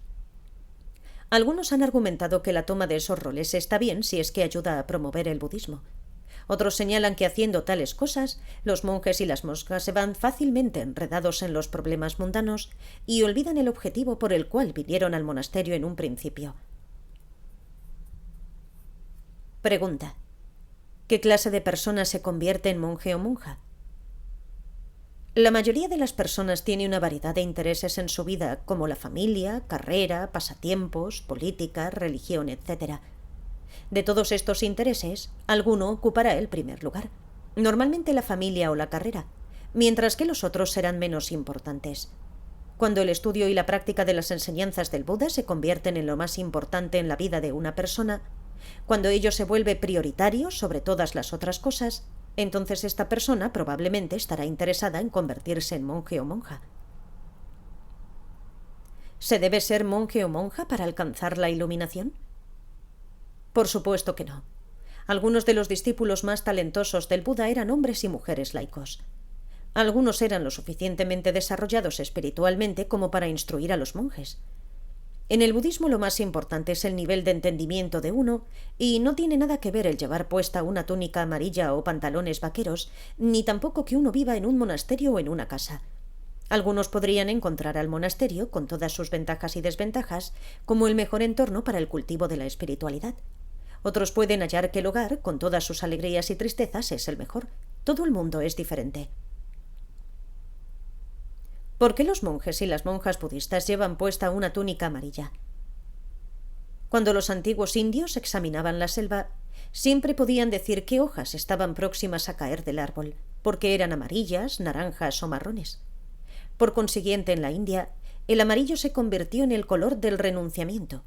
Algunos han argumentado que la toma de esos roles está bien si es que ayuda a promover el budismo. Otros señalan que haciendo tales cosas, los monjes y las monjas se van fácilmente enredados en los problemas mundanos y olvidan el objetivo por el cual vinieron al monasterio en un principio. Pregunta: ¿qué clase de persona se convierte en monje o monja? La mayoría de las personas tiene una variedad de intereses en su vida, como la familia, carrera, pasatiempos, política, religión, etc. De todos estos intereses, alguno ocupará el primer lugar, normalmente la familia o la carrera, mientras que los otros serán menos importantes. Cuando el estudio y la práctica de las enseñanzas del Buda se convierten en lo más importante en la vida de una persona, cuando ello se vuelve prioritario sobre todas las otras cosas, entonces esta persona probablemente estará interesada en convertirse en monje o monja. ¿Se debe ser monje o monja para alcanzar la iluminación? Por supuesto que no. Algunos de los discípulos más talentosos del Buda eran hombres y mujeres laicos. Algunos eran lo suficientemente desarrollados espiritualmente como para instruir a los monjes. En el budismo lo más importante es el nivel de entendimiento de uno, y no tiene nada que ver el llevar puesta una túnica amarilla o pantalones vaqueros, ni tampoco que uno viva en un monasterio o en una casa. Algunos podrían encontrar al monasterio, con todas sus ventajas y desventajas, como el mejor entorno para el cultivo de la espiritualidad. Otros pueden hallar que el hogar, con todas sus alegrías y tristezas, es el mejor. Todo el mundo es diferente. ¿Por qué los monjes y las monjas budistas llevan puesta una túnica amarilla? Cuando los antiguos indios examinaban la selva, siempre podían decir qué hojas estaban próximas a caer del árbol, porque eran amarillas, naranjas o marrones. Por consiguiente, en la India, el amarillo se convirtió en el color del renunciamiento.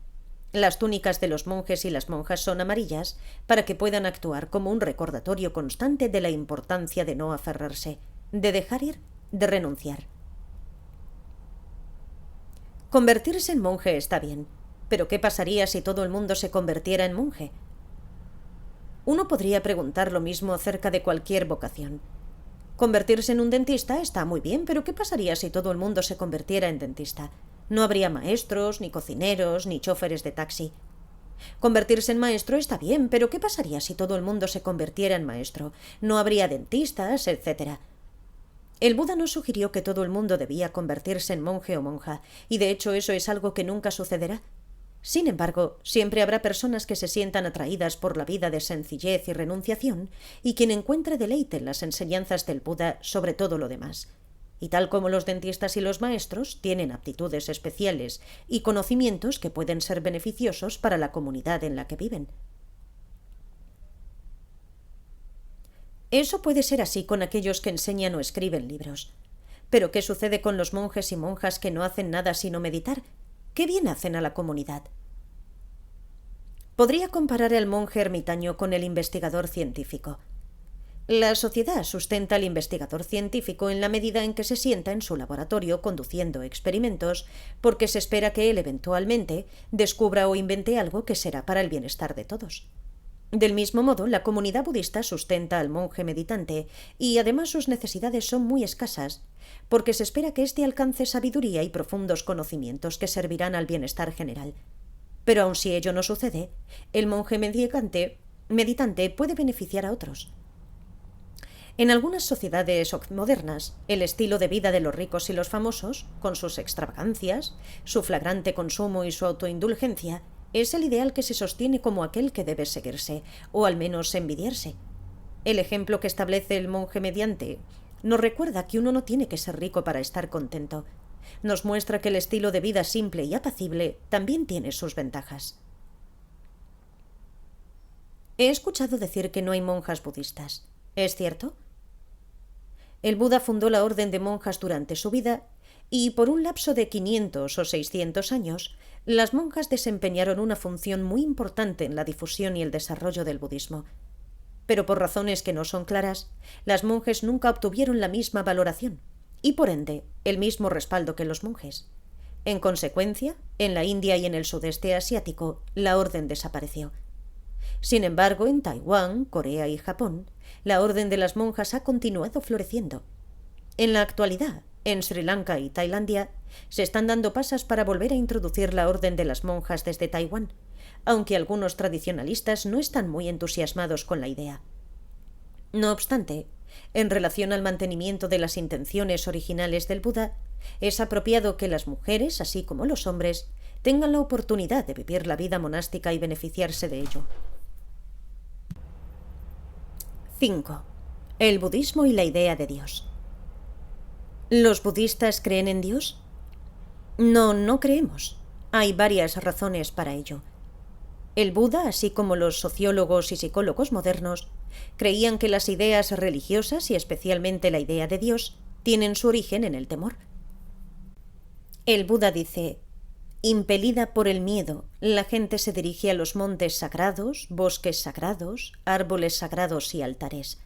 Las túnicas de los monjes y las monjas son amarillas para que puedan actuar como un recordatorio constante de la importancia de no aferrarse, de dejar ir, de renunciar. Convertirse en monje está bien, pero ¿qué pasaría si todo el mundo se convirtiera en monje? Uno podría preguntar lo mismo acerca de cualquier vocación. Convertirse en un dentista está muy bien, pero ¿qué pasaría si todo el mundo se convirtiera en dentista? No habría maestros, ni cocineros, ni choferes de taxi. Convertirse en maestro está bien, pero ¿qué pasaría si todo el mundo se convirtiera en maestro? No habría dentistas, etc. El Buda nos sugirió que todo el mundo debía convertirse en monje o monja, y de hecho eso es algo que nunca sucederá. Sin embargo, siempre habrá personas que se sientan atraídas por la vida de sencillez y renunciación, y quien encuentre deleite en las enseñanzas del Buda sobre todo lo demás. Y tal como los dentistas y los maestros tienen aptitudes especiales y conocimientos que pueden ser beneficiosos para la comunidad en la que viven. Eso puede ser así con aquellos que enseñan o escriben libros. Pero ¿qué sucede con los monjes y monjas que no hacen nada sino meditar? ¿Qué bien hacen a la comunidad? Podría comparar al monje ermitaño con el investigador científico. La sociedad sustenta al investigador científico en la medida en que se sienta en su laboratorio conduciendo experimentos, porque se espera que él eventualmente descubra o invente algo que será para el bienestar de todos. Del mismo modo, la comunidad budista sustenta al monje meditante y además sus necesidades son muy escasas, porque se espera que éste alcance sabiduría y profundos conocimientos que servirán al bienestar general. Pero aun si ello no sucede, el monje meditante puede beneficiar a otros. En algunas sociedades modernas, el estilo de vida de los ricos y los famosos, con sus extravagancias, su flagrante consumo y su autoindulgencia, es el ideal que se sostiene como aquel que debe seguirse, o al menos envidiarse. El ejemplo que establece el monje mediante nos recuerda que uno no tiene que ser rico para estar contento. Nos muestra que el estilo de vida simple y apacible también tiene sus ventajas. He escuchado decir que no hay monjas budistas. ¿Es cierto? El Buda fundó la orden de monjas durante su vida y por un lapso de 500 o 600 años, las monjas desempeñaron una función muy importante en la difusión y el desarrollo del budismo. Pero por razones que no son claras, las monjes nunca obtuvieron la misma valoración y, por ende, el mismo respaldo que los monjes. En consecuencia, en la India y en el sudeste asiático, la orden desapareció. Sin embargo, en Taiwán, Corea y Japón, la orden de las monjas ha continuado floreciendo. En la actualidad, en Sri Lanka y Tailandia, se están dando pasos para volver a introducir la orden de las monjas desde Taiwán, aunque algunos tradicionalistas no están muy entusiasmados con la idea. No obstante, en relación al mantenimiento de las intenciones originales del Buda, es apropiado que las mujeres, así como los hombres, tengan la oportunidad de vivir la vida monástica y beneficiarse de ello. 5. El budismo y la idea de Dios. ¿Los budistas creen en Dios? No, no creemos. Hay varias razones para ello. El Buda, así como los sociólogos y psicólogos modernos, creían que las ideas religiosas y especialmente la idea de Dios tienen su origen en el temor. El Buda dice: impelida por el miedo, la gente se dirige a los montes sagrados, bosques sagrados, árboles sagrados y altares.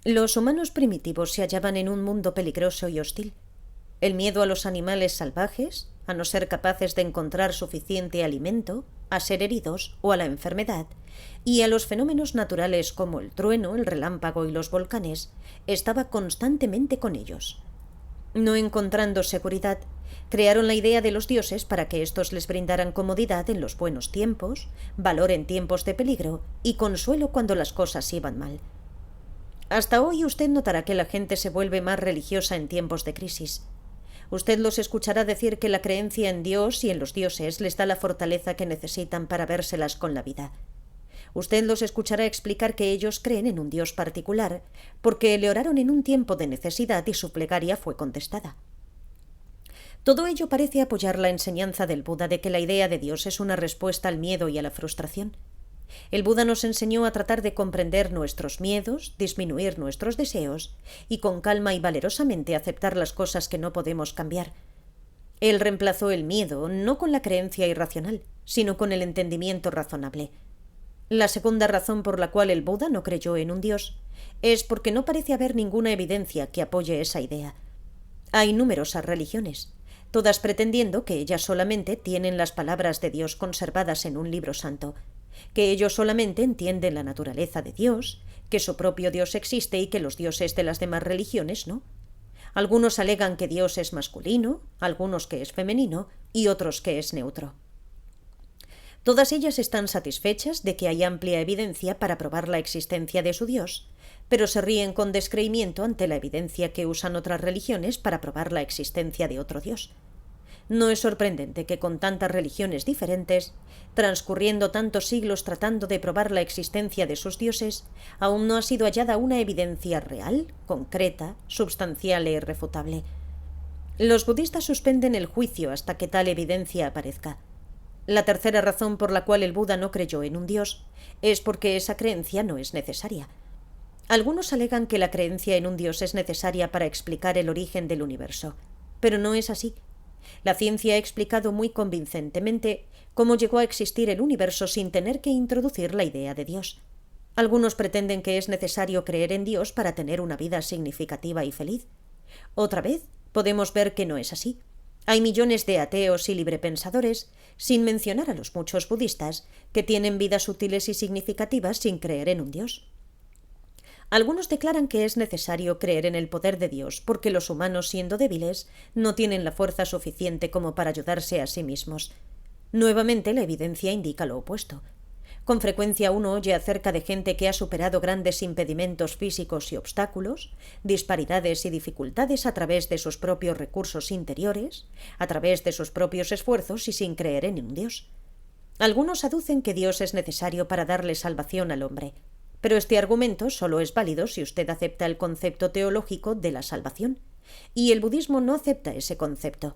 Los humanos primitivos se hallaban en un mundo peligroso y hostil. El miedo a los animales salvajes, a no ser capaces de encontrar suficiente alimento, a ser heridos o a la enfermedad, y a los fenómenos naturales como el trueno, el relámpago y los volcanes, estaba constantemente con ellos. No encontrando seguridad, crearon la idea de los dioses para que éstos les brindaran comodidad en los buenos tiempos, valor en tiempos de peligro y consuelo cuando las cosas iban mal. Hasta hoy usted notará que la gente se vuelve más religiosa en tiempos de crisis. Usted los escuchará decir que la creencia en Dios y en los dioses les da la fortaleza que necesitan para vérselas con la vida. Usted los escuchará explicar que ellos creen en un Dios particular, porque le oraron en un tiempo de necesidad y su plegaria fue contestada. Todo ello parece apoyar la enseñanza del Buda de que la idea de Dios es una respuesta al miedo y a la frustración. El Buda nos enseñó a tratar de comprender nuestros miedos, disminuir nuestros deseos y con calma y valerosamente aceptar las cosas que no podemos cambiar. Él reemplazó el miedo no con la creencia irracional, sino con el entendimiento razonable. La segunda razón por la cual el Buda no creyó en un Dios es porque no parece haber ninguna evidencia que apoye esa idea. Hay numerosas religiones, todas pretendiendo que ellas solamente tienen las palabras de Dios conservadas en un libro santo, que ellos solamente entienden la naturaleza de Dios, que su propio Dios existe y que los dioses de las demás religiones no. Algunos alegan que Dios es masculino, algunos que es femenino y otros que es neutro. Todas ellas están satisfechas de que hay amplia evidencia para probar la existencia de su Dios, pero se ríen con descreimiento ante la evidencia que usan otras religiones para probar la existencia de otro Dios. No es sorprendente que con tantas religiones diferentes, transcurriendo tantos siglos tratando de probar la existencia de sus dioses, aún no ha sido hallada una evidencia real, concreta, substancial e irrefutable. Los budistas suspenden el juicio hasta que tal evidencia aparezca. La tercera razón por la cual el Buda no creyó en un Dios es porque esa creencia no es necesaria. Algunos alegan que la creencia en un Dios es necesaria para explicar el origen del universo, pero no es así. La ciencia ha explicado muy convincentemente cómo llegó a existir el universo sin tener que introducir la idea de Dios. Algunos pretenden que es necesario creer en Dios para tener una vida significativa y feliz. Otra vez, podemos ver que no es así. Hay millones de ateos y librepensadores, sin mencionar a los muchos budistas, que tienen vidas útiles y significativas sin creer en un Dios. Algunos declaran que es necesario creer en el poder de Dios porque los humanos, siendo débiles, no tienen la fuerza suficiente como para ayudarse a sí mismos. Nuevamente, la evidencia indica lo opuesto. Con frecuencia uno oye acerca de gente que ha superado grandes impedimentos físicos y obstáculos, disparidades y dificultades a través de sus propios recursos interiores, a través de sus propios esfuerzos y sin creer en un Dios. Algunos aducen que Dios es necesario para darle salvación al hombre, pero este argumento solo es válido si usted acepta el concepto teológico de la salvación, y el budismo no acepta ese concepto.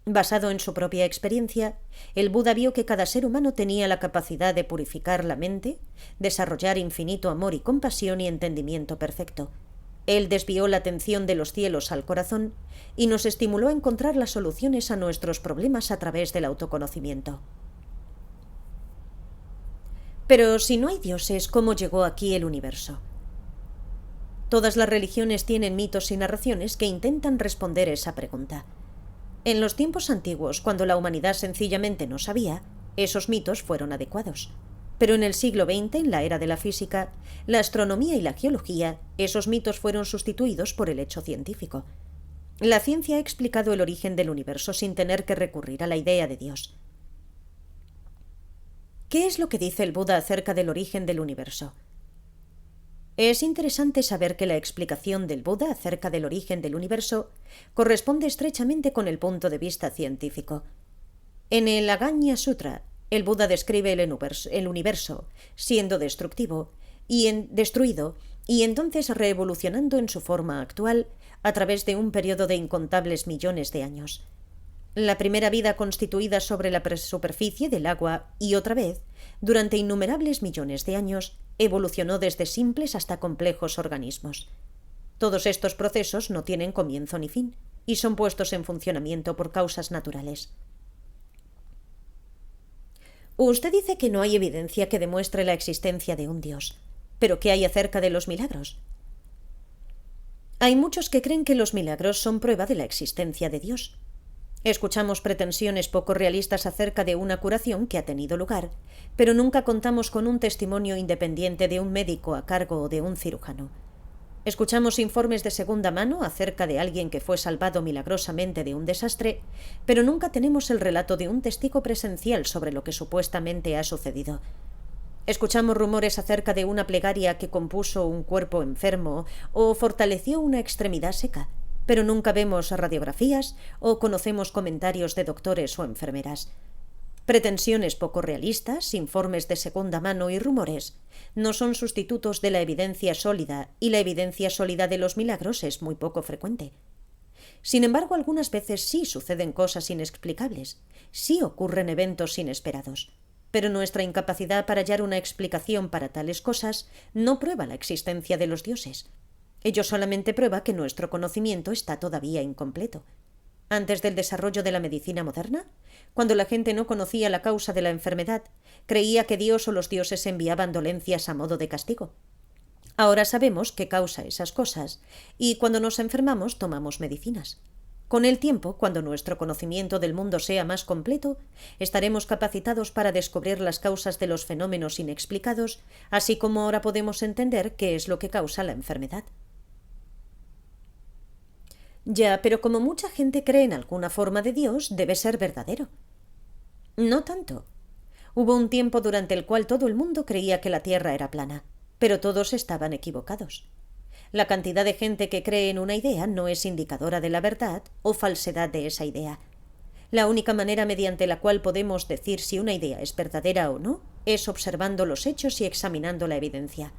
Basado en su propia experiencia, el Buda vio que cada ser humano tenía la capacidad de purificar la mente, desarrollar infinito amor y compasión y entendimiento perfecto. Él desvió la atención de los cielos al corazón y nos estimuló a encontrar las soluciones a nuestros problemas a través del autoconocimiento. Pero si no hay dioses, ¿cómo llegó aquí el universo? Todas las religiones tienen mitos y narraciones que intentan responder esa pregunta. En los tiempos antiguos, cuando la humanidad sencillamente no sabía, esos mitos fueron adecuados. Pero en el siglo XX, en la era de la física, la astronomía y la geología, esos mitos fueron sustituidos por el hecho científico. La ciencia ha explicado el origen del universo sin tener que recurrir a la idea de Dios. ¿Qué es lo que dice el Buda acerca del origen del universo? Es interesante saber que la explicación del Buda acerca del origen del universo corresponde estrechamente con el punto de vista científico. En el Aganya Sutra, el Buda describe el universo siendo destruido y entonces reevolucionando en su forma actual a través de un periodo de incontables millones de años. La primera vida constituida sobre la superficie del agua y otra vez, durante innumerables millones de años, evolucionó desde simples hasta complejos organismos. Todos estos procesos no tienen comienzo ni fin y son puestos en funcionamiento por causas naturales. Usted dice que no hay evidencia que demuestre la existencia de un Dios. ¿Pero qué hay acerca de los milagros? Hay muchos que creen que los milagros son prueba de la existencia de Dios. Escuchamos pretensiones poco realistas acerca de una curación que ha tenido lugar, pero nunca contamos con un testimonio independiente de un médico a cargo o de un cirujano. Escuchamos informes de segunda mano acerca de alguien que fue salvado milagrosamente de un desastre, pero nunca tenemos el relato de un testigo presencial sobre lo que supuestamente ha sucedido. Escuchamos rumores acerca de una plegaria que compuso un cuerpo enfermo o fortaleció una extremidad seca, pero nunca vemos radiografías o conocemos comentarios de doctores o enfermeras. Pretensiones poco realistas, informes de segunda mano y rumores no son sustitutos de la evidencia sólida, y la evidencia sólida de los milagros es muy poco frecuente. Sin embargo, algunas veces sí suceden cosas inexplicables, sí ocurren eventos inesperados, pero nuestra incapacidad para hallar una explicación para tales cosas no prueba la existencia de los dioses. Ello solamente prueba que nuestro conocimiento está todavía incompleto. Antes del desarrollo de la medicina moderna, cuando la gente no conocía la causa de la enfermedad, creía que Dios o los dioses enviaban dolencias a modo de castigo. Ahora sabemos qué causa esas cosas, y cuando nos enfermamos tomamos medicinas. Con el tiempo, cuando nuestro conocimiento del mundo sea más completo, estaremos capacitados para descubrir las causas de los fenómenos inexplicados, así como ahora podemos entender qué es lo que causa la enfermedad. Ya, pero como mucha gente cree en alguna forma de Dios, debe ser verdadero. No tanto. Hubo un tiempo durante el cual todo el mundo creía que la Tierra era plana, pero todos estaban equivocados. La cantidad de gente que cree en una idea no es indicadora de la verdad o falsedad de esa idea. La única manera mediante la cual podemos decir si una idea es verdadera o no es observando los hechos y examinando la evidencia.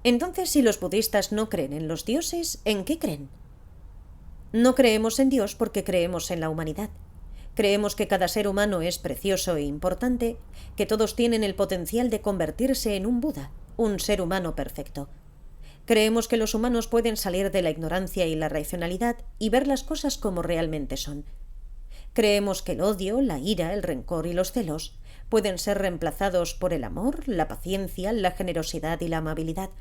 Entonces, si los budistas no creen en los dioses, ¿en qué creen? No creemos en Dios porque creemos en la humanidad. Creemos que cada ser humano es precioso e importante, que todos tienen el potencial de convertirse en un Buda, un ser humano perfecto. Creemos que los humanos pueden salir de la ignorancia y la racionalidad y ver las cosas como realmente son. Creemos que el odio, la ira, el rencor y los celos pueden ser reemplazados por el amor, la paciencia, la generosidad y la amabilidad.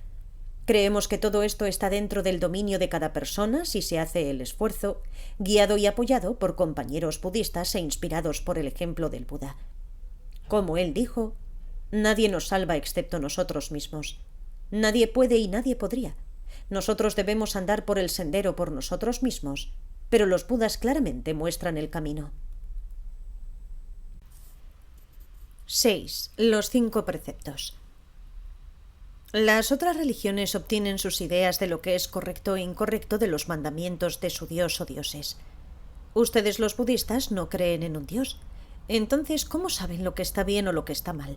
Creemos que todo esto está dentro del dominio de cada persona si se hace el esfuerzo, guiado y apoyado por compañeros budistas e inspirados por el ejemplo del Buda. Como él dijo, nadie nos salva excepto nosotros mismos. Nadie puede y nadie podría. Nosotros debemos andar por el sendero por nosotros mismos, pero los Budas claramente muestran el camino. 6. Los 5 preceptos. Las otras religiones obtienen sus ideas de lo que es correcto e incorrecto de los mandamientos de su dios o dioses. Ustedes, los budistas, no creen en un dios. Entonces, ¿cómo saben lo que está bien o lo que está mal?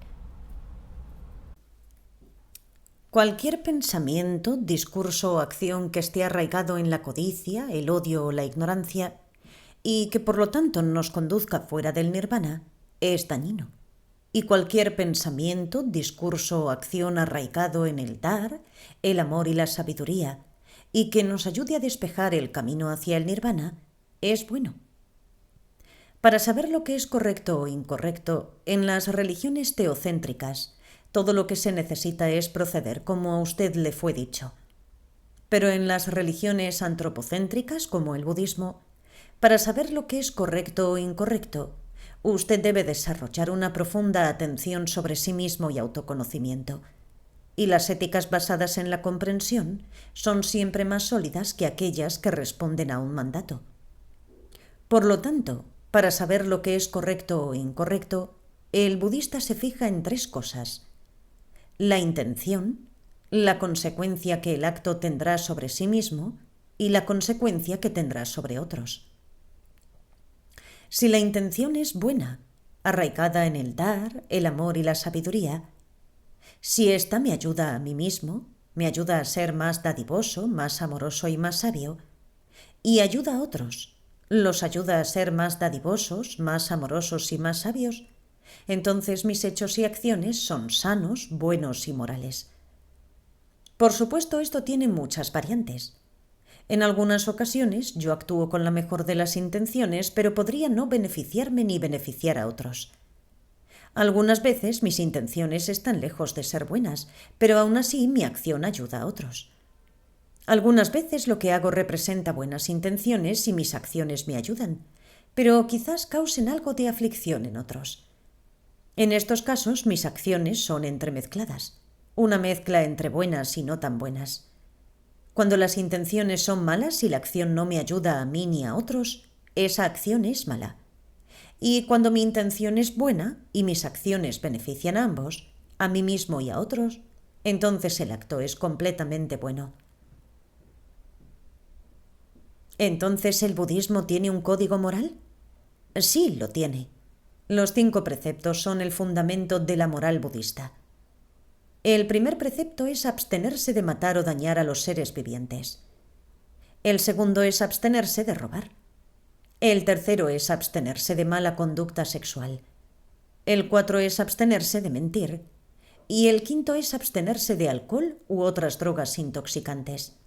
Cualquier pensamiento, discurso o acción que esté arraigado en la codicia, el odio o la ignorancia, y que por lo tanto nos conduzca fuera del nirvana, es dañino. Y cualquier pensamiento, discurso o acción arraigado en el dar, el amor y la sabiduría, y que nos ayude a despejar el camino hacia el nirvana, es bueno. Para saber lo que es correcto o incorrecto, en las religiones teocéntricas, todo lo que se necesita es proceder como a usted le fue dicho. Pero en las religiones antropocéntricas, como el budismo, para saber lo que es correcto o incorrecto, usted debe desarrollar una profunda atención sobre sí mismo y autoconocimiento. Y las éticas basadas en la comprensión son siempre más sólidas que aquellas que responden a un mandato. Por lo tanto, para saber lo que es correcto o incorrecto, el budista se fija en 3 cosas: la intención, la consecuencia que el acto tendrá sobre sí mismo y la consecuencia que tendrá sobre otros. Si la intención es buena, arraigada en el dar, el amor y la sabiduría, si ésta me ayuda a mí mismo, me ayuda a ser más dadivoso, más amoroso y más sabio, y ayuda a otros, los ayuda a ser más dadivosos, más amorosos y más sabios, entonces mis hechos y acciones son sanos, buenos y morales. Por supuesto, esto tiene muchas variantes. En algunas ocasiones yo actúo con la mejor de las intenciones, pero podría no beneficiarme ni beneficiar a otros. Algunas veces mis intenciones están lejos de ser buenas, pero aún así mi acción ayuda a otros. Algunas veces lo que hago representa buenas intenciones y mis acciones me ayudan, pero quizás causen algo de aflicción en otros. En estos casos mis acciones son entremezcladas, una mezcla entre buenas y no tan buenas. Cuando las intenciones son malas y la acción no me ayuda a mí ni a otros, esa acción es mala. Y cuando mi intención es buena y mis acciones benefician a ambos, a mí mismo y a otros, entonces el acto es completamente bueno. ¿Entonces el budismo tiene un código moral? Sí, lo tiene. Los 5 preceptos son el fundamento de la moral budista. El primer precepto es abstenerse de matar o dañar a los seres vivientes. El segundo es abstenerse de robar. El tercero es abstenerse de mala conducta sexual. El 4 es abstenerse de mentir. Y el 5 es abstenerse de alcohol u otras drogas intoxicantes.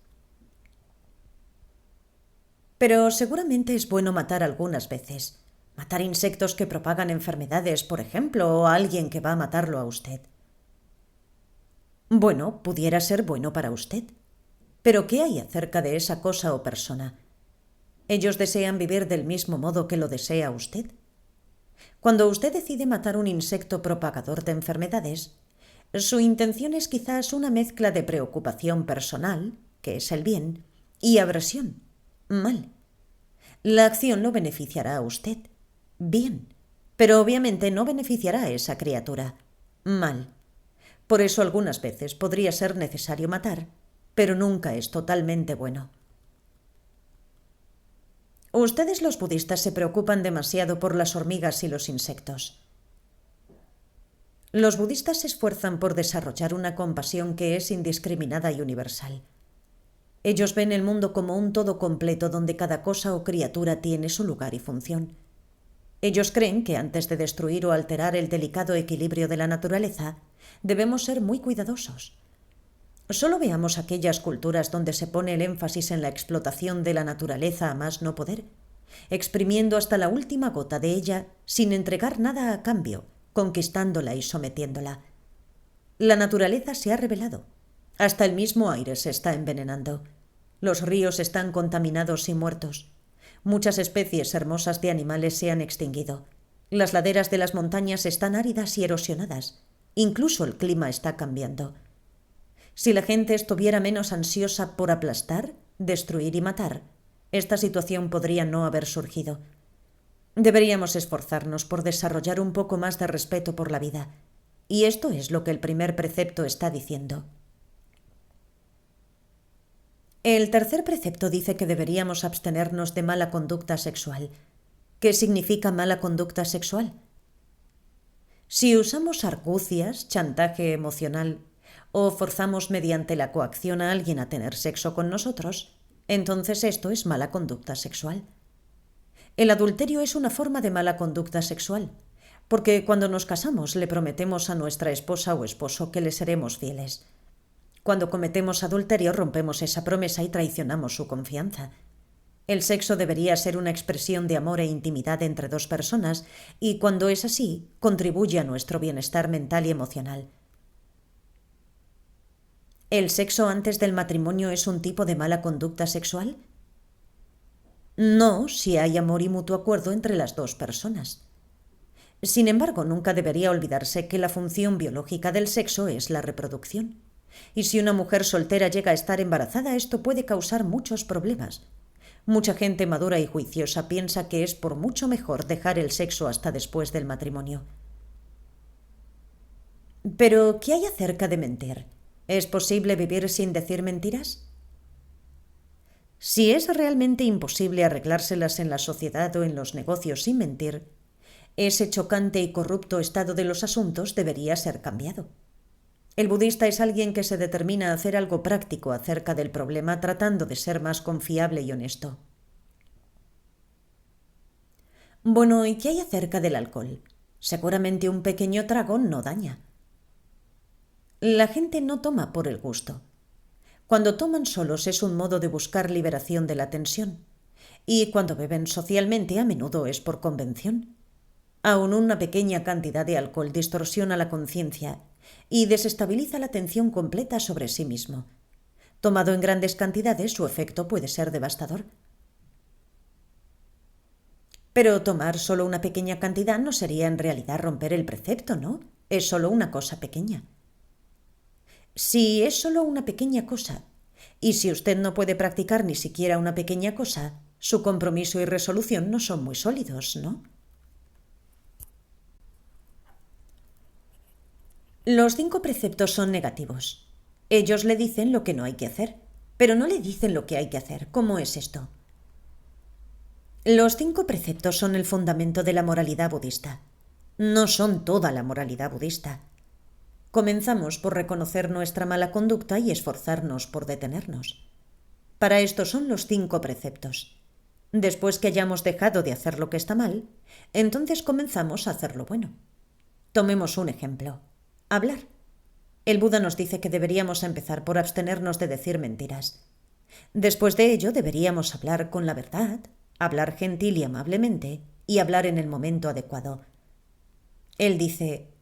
Pero seguramente es bueno matar algunas veces. Matar insectos que propagan enfermedades, por ejemplo, o a alguien que va a matarlo a usted. Bueno, pudiera ser bueno para usted. Pero ¿qué hay acerca de esa cosa o persona? ¿Ellos desean vivir del mismo modo que lo desea usted? Cuando usted decide matar un insecto propagador de enfermedades, su intención es quizás una mezcla de preocupación personal, que es el bien, Y aversión. Mal. La acción lo beneficiará a usted. Bien. Pero obviamente no beneficiará a esa criatura. Mal. Por eso algunas veces podría ser necesario matar, pero nunca es totalmente bueno. Ustedes los budistas se preocupan demasiado por las hormigas y los insectos. Los budistas se esfuerzan por desarrollar una compasión que es indiscriminada y universal. Ellos ven el mundo como un todo completo donde cada cosa o criatura tiene su lugar y función. Ellos creen que antes de destruir o alterar el delicado equilibrio de la naturaleza, debemos ser muy cuidadosos. Solo veamos aquellas culturas donde se pone el énfasis en la explotación de la naturaleza a más no poder, exprimiendo hasta la última gota de ella sin entregar nada a cambio, conquistándola y sometiéndola. La naturaleza se ha rebelado. Hasta el mismo aire se está envenenando. Los ríos están contaminados y muertos. Muchas especies hermosas de animales se han extinguido. Las laderas de las montañas están áridas y erosionadas. Incluso el clima está cambiando. Si la gente estuviera menos ansiosa por aplastar, destruir y matar, esta situación podría no haber surgido. Deberíamos esforzarnos por desarrollar un poco más de respeto por la vida. Y esto es lo que el primer precepto está diciendo. El tercer precepto dice que deberíamos abstenernos de mala conducta sexual. ¿Qué significa mala conducta sexual? Si usamos argucias, chantaje emocional o forzamos mediante la coacción a alguien a tener sexo con nosotros, entonces esto es mala conducta sexual. El adulterio es una forma de mala conducta sexual, porque cuando nos casamos le prometemos a nuestra esposa o esposo que le seremos fieles. Cuando cometemos adulterio rompemos esa promesa y traicionamos su confianza. El sexo debería ser una expresión de amor e intimidad entre dos personas y cuando es así, contribuye a nuestro bienestar mental y emocional. ¿El sexo antes del matrimonio es un tipo de mala conducta sexual? No, si hay amor y mutuo acuerdo entre las dos personas. Sin embargo, nunca debería olvidarse que la función biológica del sexo es la reproducción. Y si una mujer soltera llega a estar embarazada, esto puede causar muchos problemas. Mucha gente madura y juiciosa piensa que es por mucho mejor dejar el sexo hasta después del matrimonio. Pero, ¿qué hay acerca de mentir? ¿Es posible vivir sin decir mentiras? Si es realmente imposible arreglárselas en la sociedad o en los negocios sin mentir, ese chocante y corrupto estado de los asuntos debería ser cambiado. El budista es alguien que se determina a hacer algo práctico acerca del problema tratando de ser más confiable y honesto. Bueno, ¿y qué hay acerca del alcohol? Seguramente un pequeño trago no daña. La gente no toma por el gusto. Cuando toman solos es un modo de buscar liberación de la tensión. Y cuando beben socialmente a menudo es por convención. Aún una pequeña cantidad de alcohol distorsiona la conciencia y desestabiliza la atención completa sobre sí mismo. Tomado en grandes cantidades, su efecto puede ser devastador. Pero tomar solo una pequeña cantidad no sería en realidad romper el precepto, ¿no? Es solo una cosa pequeña. Si es solo una pequeña cosa, y si usted no puede practicar ni siquiera una pequeña cosa, su compromiso y resolución no son muy sólidos, ¿no? Los 5 preceptos son negativos. Ellos le dicen lo que no hay que hacer, pero no le dicen lo que hay que hacer. ¿Cómo es esto? Los 5 preceptos son el fundamento de la moralidad budista. No son toda la moralidad budista. Comenzamos por reconocer nuestra mala conducta y esforzarnos por detenernos. Para esto son los 5 preceptos. Después que hayamos dejado de hacer lo que está mal, entonces comenzamos a hacer lo bueno. Tomemos un ejemplo. Hablar. El Buda nos dice que deberíamos empezar por abstenernos de decir mentiras. Después de ello deberíamos hablar con la verdad, hablar gentil y amablemente y hablar en el momento adecuado. Él dice,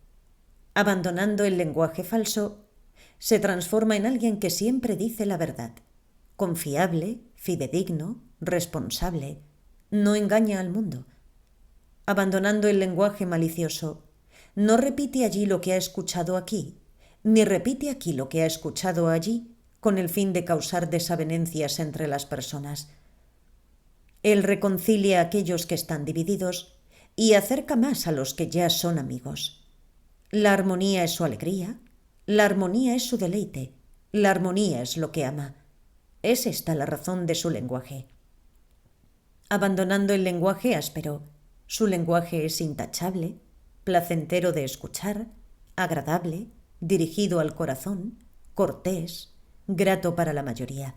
abandonando el lenguaje falso, se transforma en alguien que siempre dice la verdad, confiable, fidedigno, responsable, no engaña al mundo. Abandonando el lenguaje malicioso, no repite allí lo que ha escuchado aquí, ni repite aquí lo que ha escuchado allí, con el fin de causar desavenencias entre las personas. Él reconcilia a aquellos que están divididos y acerca más a los que ya son amigos. La armonía es su alegría, la armonía es su deleite, la armonía es lo que ama. Es esta la razón de su lenguaje. Abandonando el lenguaje áspero, su lenguaje es intachable, placentero de escuchar, agradable, dirigido al corazón, cortés, grato para la mayoría.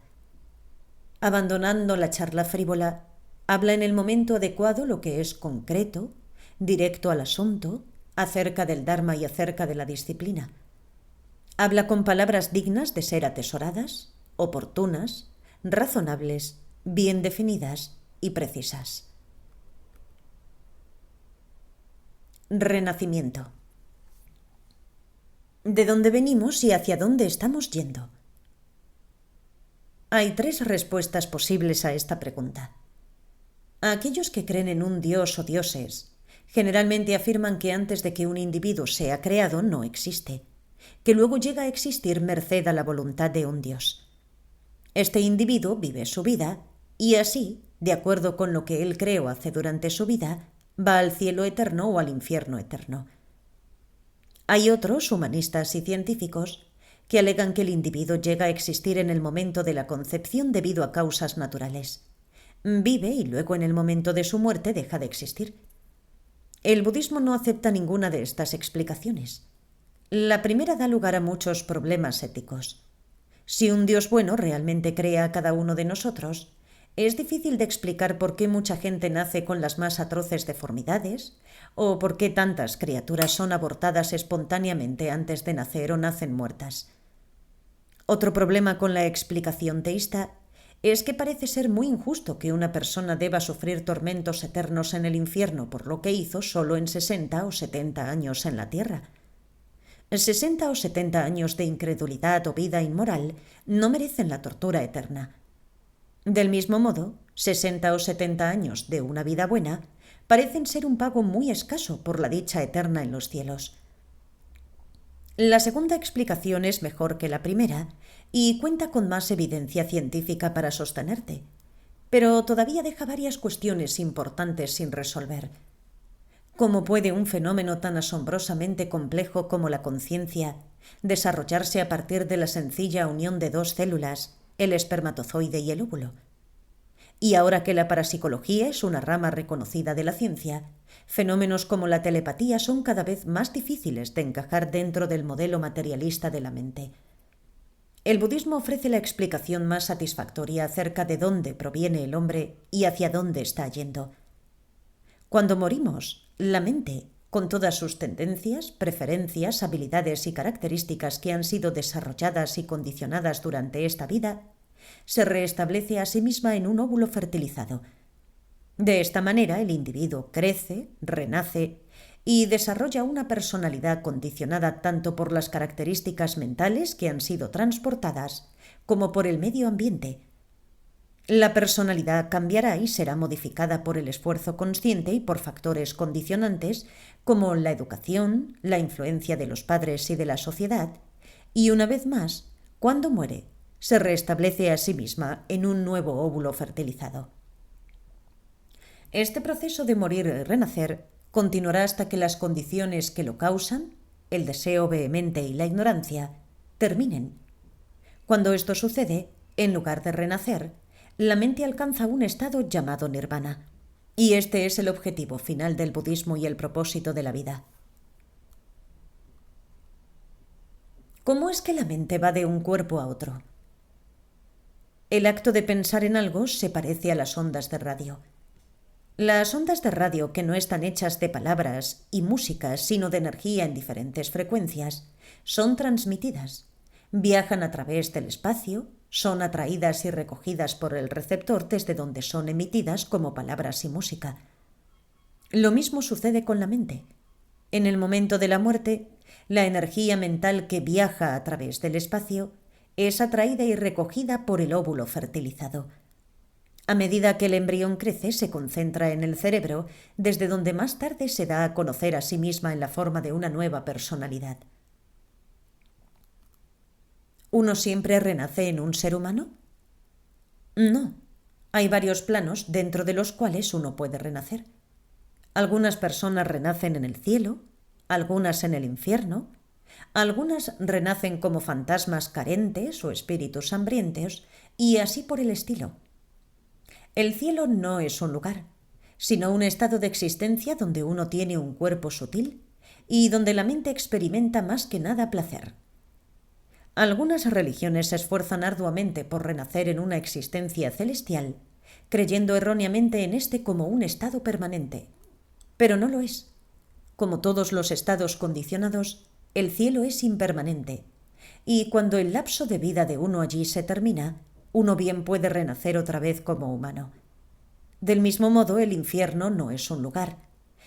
Abandonando la charla frívola, habla en el momento adecuado lo que es concreto, directo al asunto, acerca del Dharma y acerca de la disciplina. Habla con palabras dignas de ser atesoradas, oportunas, razonables, bien definidas y precisas. Renacimiento. ¿De dónde venimos y hacia dónde estamos yendo? Hay 3 respuestas posibles a esta pregunta. A aquellos que creen en un dios o dioses, generalmente afirman que antes de que un individuo sea creado no existe, que luego llega a existir merced a la voluntad de un dios. Este individuo vive su vida y así, de acuerdo con lo que él cree o hace durante su vida, va al cielo eterno o al infierno eterno. Hay otros, humanistas y científicos, que alegan que el individuo llega a existir en el momento de la concepción debido a causas naturales. Vive y luego en el momento de su muerte deja de existir. El budismo no acepta ninguna de estas explicaciones. La primera da lugar a muchos problemas éticos. Si un Dios bueno realmente crea a cada uno de nosotros, es difícil de explicar por qué mucha gente nace con las más atroces deformidades, o por qué tantas criaturas son abortadas espontáneamente antes de nacer o nacen muertas. Otro problema con la explicación teísta es que parece ser muy injusto que una persona deba sufrir tormentos eternos en el infierno por lo que hizo solo en 60 o 70 años en la tierra. 60 o 70 años de incredulidad o vida inmoral no merecen la tortura eterna. Del mismo modo, 60 o 70 años de una vida buena parecen ser un pago muy escaso por la dicha eterna en los cielos. La segunda explicación es mejor que la primera y cuenta con más evidencia científica para sostenerte, pero todavía deja varias cuestiones importantes sin resolver. ¿Cómo puede un fenómeno tan asombrosamente complejo como la conciencia desarrollarse a partir de la sencilla unión de 2 células, el espermatozoide y el óvulo? Y ahora que la parapsicología es una rama reconocida de la ciencia, fenómenos como la telepatía son cada vez más difíciles de encajar dentro del modelo materialista de la mente. El budismo ofrece la explicación más satisfactoria acerca de dónde proviene el hombre y hacia dónde está yendo. Cuando morimos, la mente, con todas sus tendencias, preferencias, habilidades y características que han sido desarrolladas y condicionadas durante esta vida, se restablece a sí misma en un óvulo fertilizado. De esta manera, el individuo crece, renace y desarrolla una personalidad condicionada tanto por las características mentales que han sido transportadas como por el medio ambiente. La personalidad cambiará y será modificada por el esfuerzo consciente y por factores condicionantes como la educación, la influencia de los padres y de la sociedad, y una vez más, cuando muere, se restablece a sí misma en un nuevo óvulo fertilizado. Este proceso de morir y renacer continuará hasta que las condiciones que lo causan, el deseo vehemente y la ignorancia, terminen. Cuando esto sucede, en lugar de renacer, la mente alcanza un estado llamado nirvana, y este es el objetivo final del budismo y el propósito de la vida. ¿Cómo es que la mente va de un cuerpo a otro? El acto de pensar en algo se parece a las ondas de radio. Las ondas de radio, que no están hechas de palabras y música, sino de energía en diferentes frecuencias, son transmitidas, viajan a través del espacio, son atraídas y recogidas por el receptor desde donde son emitidas como palabras y música. Lo mismo sucede con la mente. En el momento de la muerte, la energía mental que viaja a través del espacio es atraída y recogida por el óvulo fertilizado. A medida que el embrión crece, se concentra en el cerebro, desde donde más tarde se da a conocer a sí misma en la forma de una nueva personalidad. ¿Uno siempre renace en un ser humano? No. Hay varios planos dentro de los cuales uno puede renacer. Algunas personas renacen en el cielo, algunas en el infierno, algunas renacen como fantasmas carentes o espíritus hambrientos, y así por el estilo. El cielo no es un lugar, sino un estado de existencia donde uno tiene un cuerpo sutil y donde la mente experimenta más que nada placer. Algunas religiones se esfuerzan arduamente por renacer en una existencia celestial, creyendo erróneamente en este como un estado permanente. Pero no lo es. Como todos los estados condicionados, el cielo es impermanente, y cuando el lapso de vida de uno allí se termina, uno bien puede renacer otra vez como humano. Del mismo modo, el infierno no es un lugar,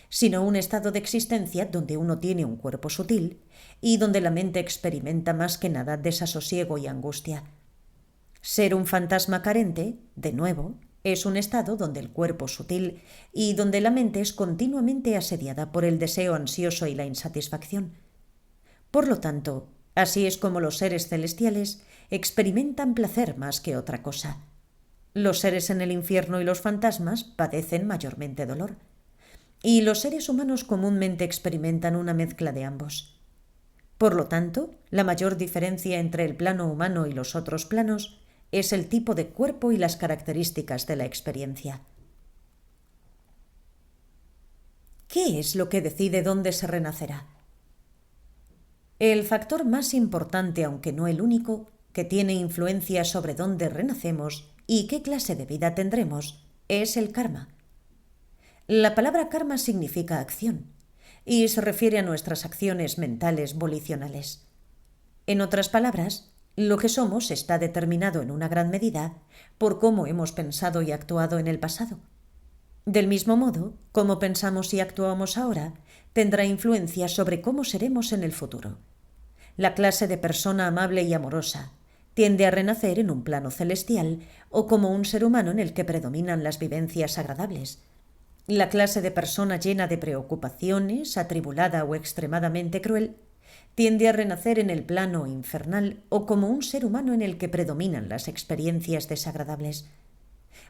sino un estado de existencia donde uno tiene un cuerpo sutil y donde la mente experimenta más que nada desasosiego y angustia. Ser un fantasma carente, de nuevo, es un estado donde el cuerpo sutil y donde la mente es continuamente asediada por el deseo ansioso y la insatisfacción. Por lo tanto, así es como los seres celestiales experimentan placer más que otra cosa. Los seres en el infierno y los fantasmas padecen mayormente dolor. Y los seres humanos comúnmente experimentan una mezcla de ambos. Por lo tanto, la mayor diferencia entre el plano humano y los otros planos es el tipo de cuerpo y las características de la experiencia. ¿Qué es lo que decide dónde se renacerá? El factor más importante, aunque no el único, que tiene influencia sobre dónde renacemos y qué clase de vida tendremos, es el karma. La palabra karma significa acción y se refiere a nuestras acciones mentales volicionales. En otras palabras, lo que somos está determinado en una gran medida por cómo hemos pensado y actuado en el pasado. Del mismo modo, cómo pensamos y actuamos ahora tendrá influencia sobre cómo seremos en el futuro. La clase de persona amable y amorosa tiende a renacer en un plano celestial o como un ser humano en el que predominan las vivencias agradables. La clase de persona llena de preocupaciones, atribulada o extremadamente cruel, tiende a renacer en el plano infernal o como un ser humano en el que predominan las experiencias desagradables.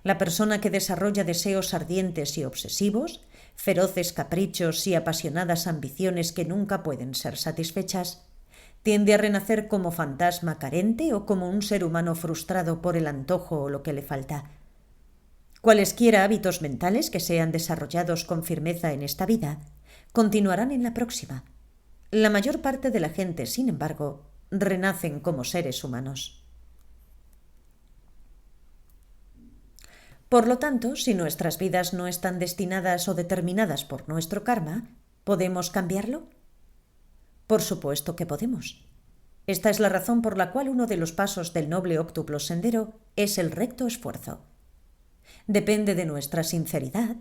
La persona que desarrolla deseos ardientes y obsesivos, feroces caprichos y apasionadas ambiciones que nunca pueden ser satisfechas, tiende a renacer como fantasma carente o como un ser humano frustrado por el antojo o lo que le falta. Cualesquiera hábitos mentales que sean desarrollados con firmeza en esta vida continuarán en la próxima. La mayor parte de la gente, sin embargo, renacen como seres humanos. Por lo tanto, si nuestras vidas no están destinadas o determinadas por nuestro karma, ¿podemos cambiarlo? Por supuesto que podemos. Esta es la razón por la cual uno de los pasos del noble óctuplo sendero es el recto esfuerzo. Depende de nuestra sinceridad,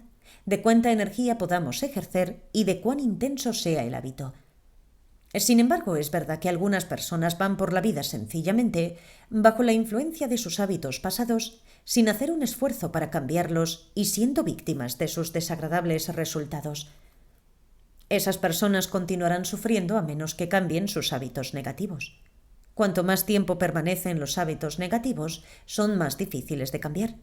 de cuánta energía podamos ejercer y de cuán intenso sea el hábito. Sin embargo, es verdad que algunas personas van por la vida sencillamente bajo la influencia de sus hábitos pasados, sin hacer un esfuerzo para cambiarlos y siendo víctimas de sus desagradables resultados. Esas personas continuarán sufriendo a menos que cambien sus hábitos negativos. Cuanto más tiempo permanecen los hábitos negativos, son más difíciles de cambiar.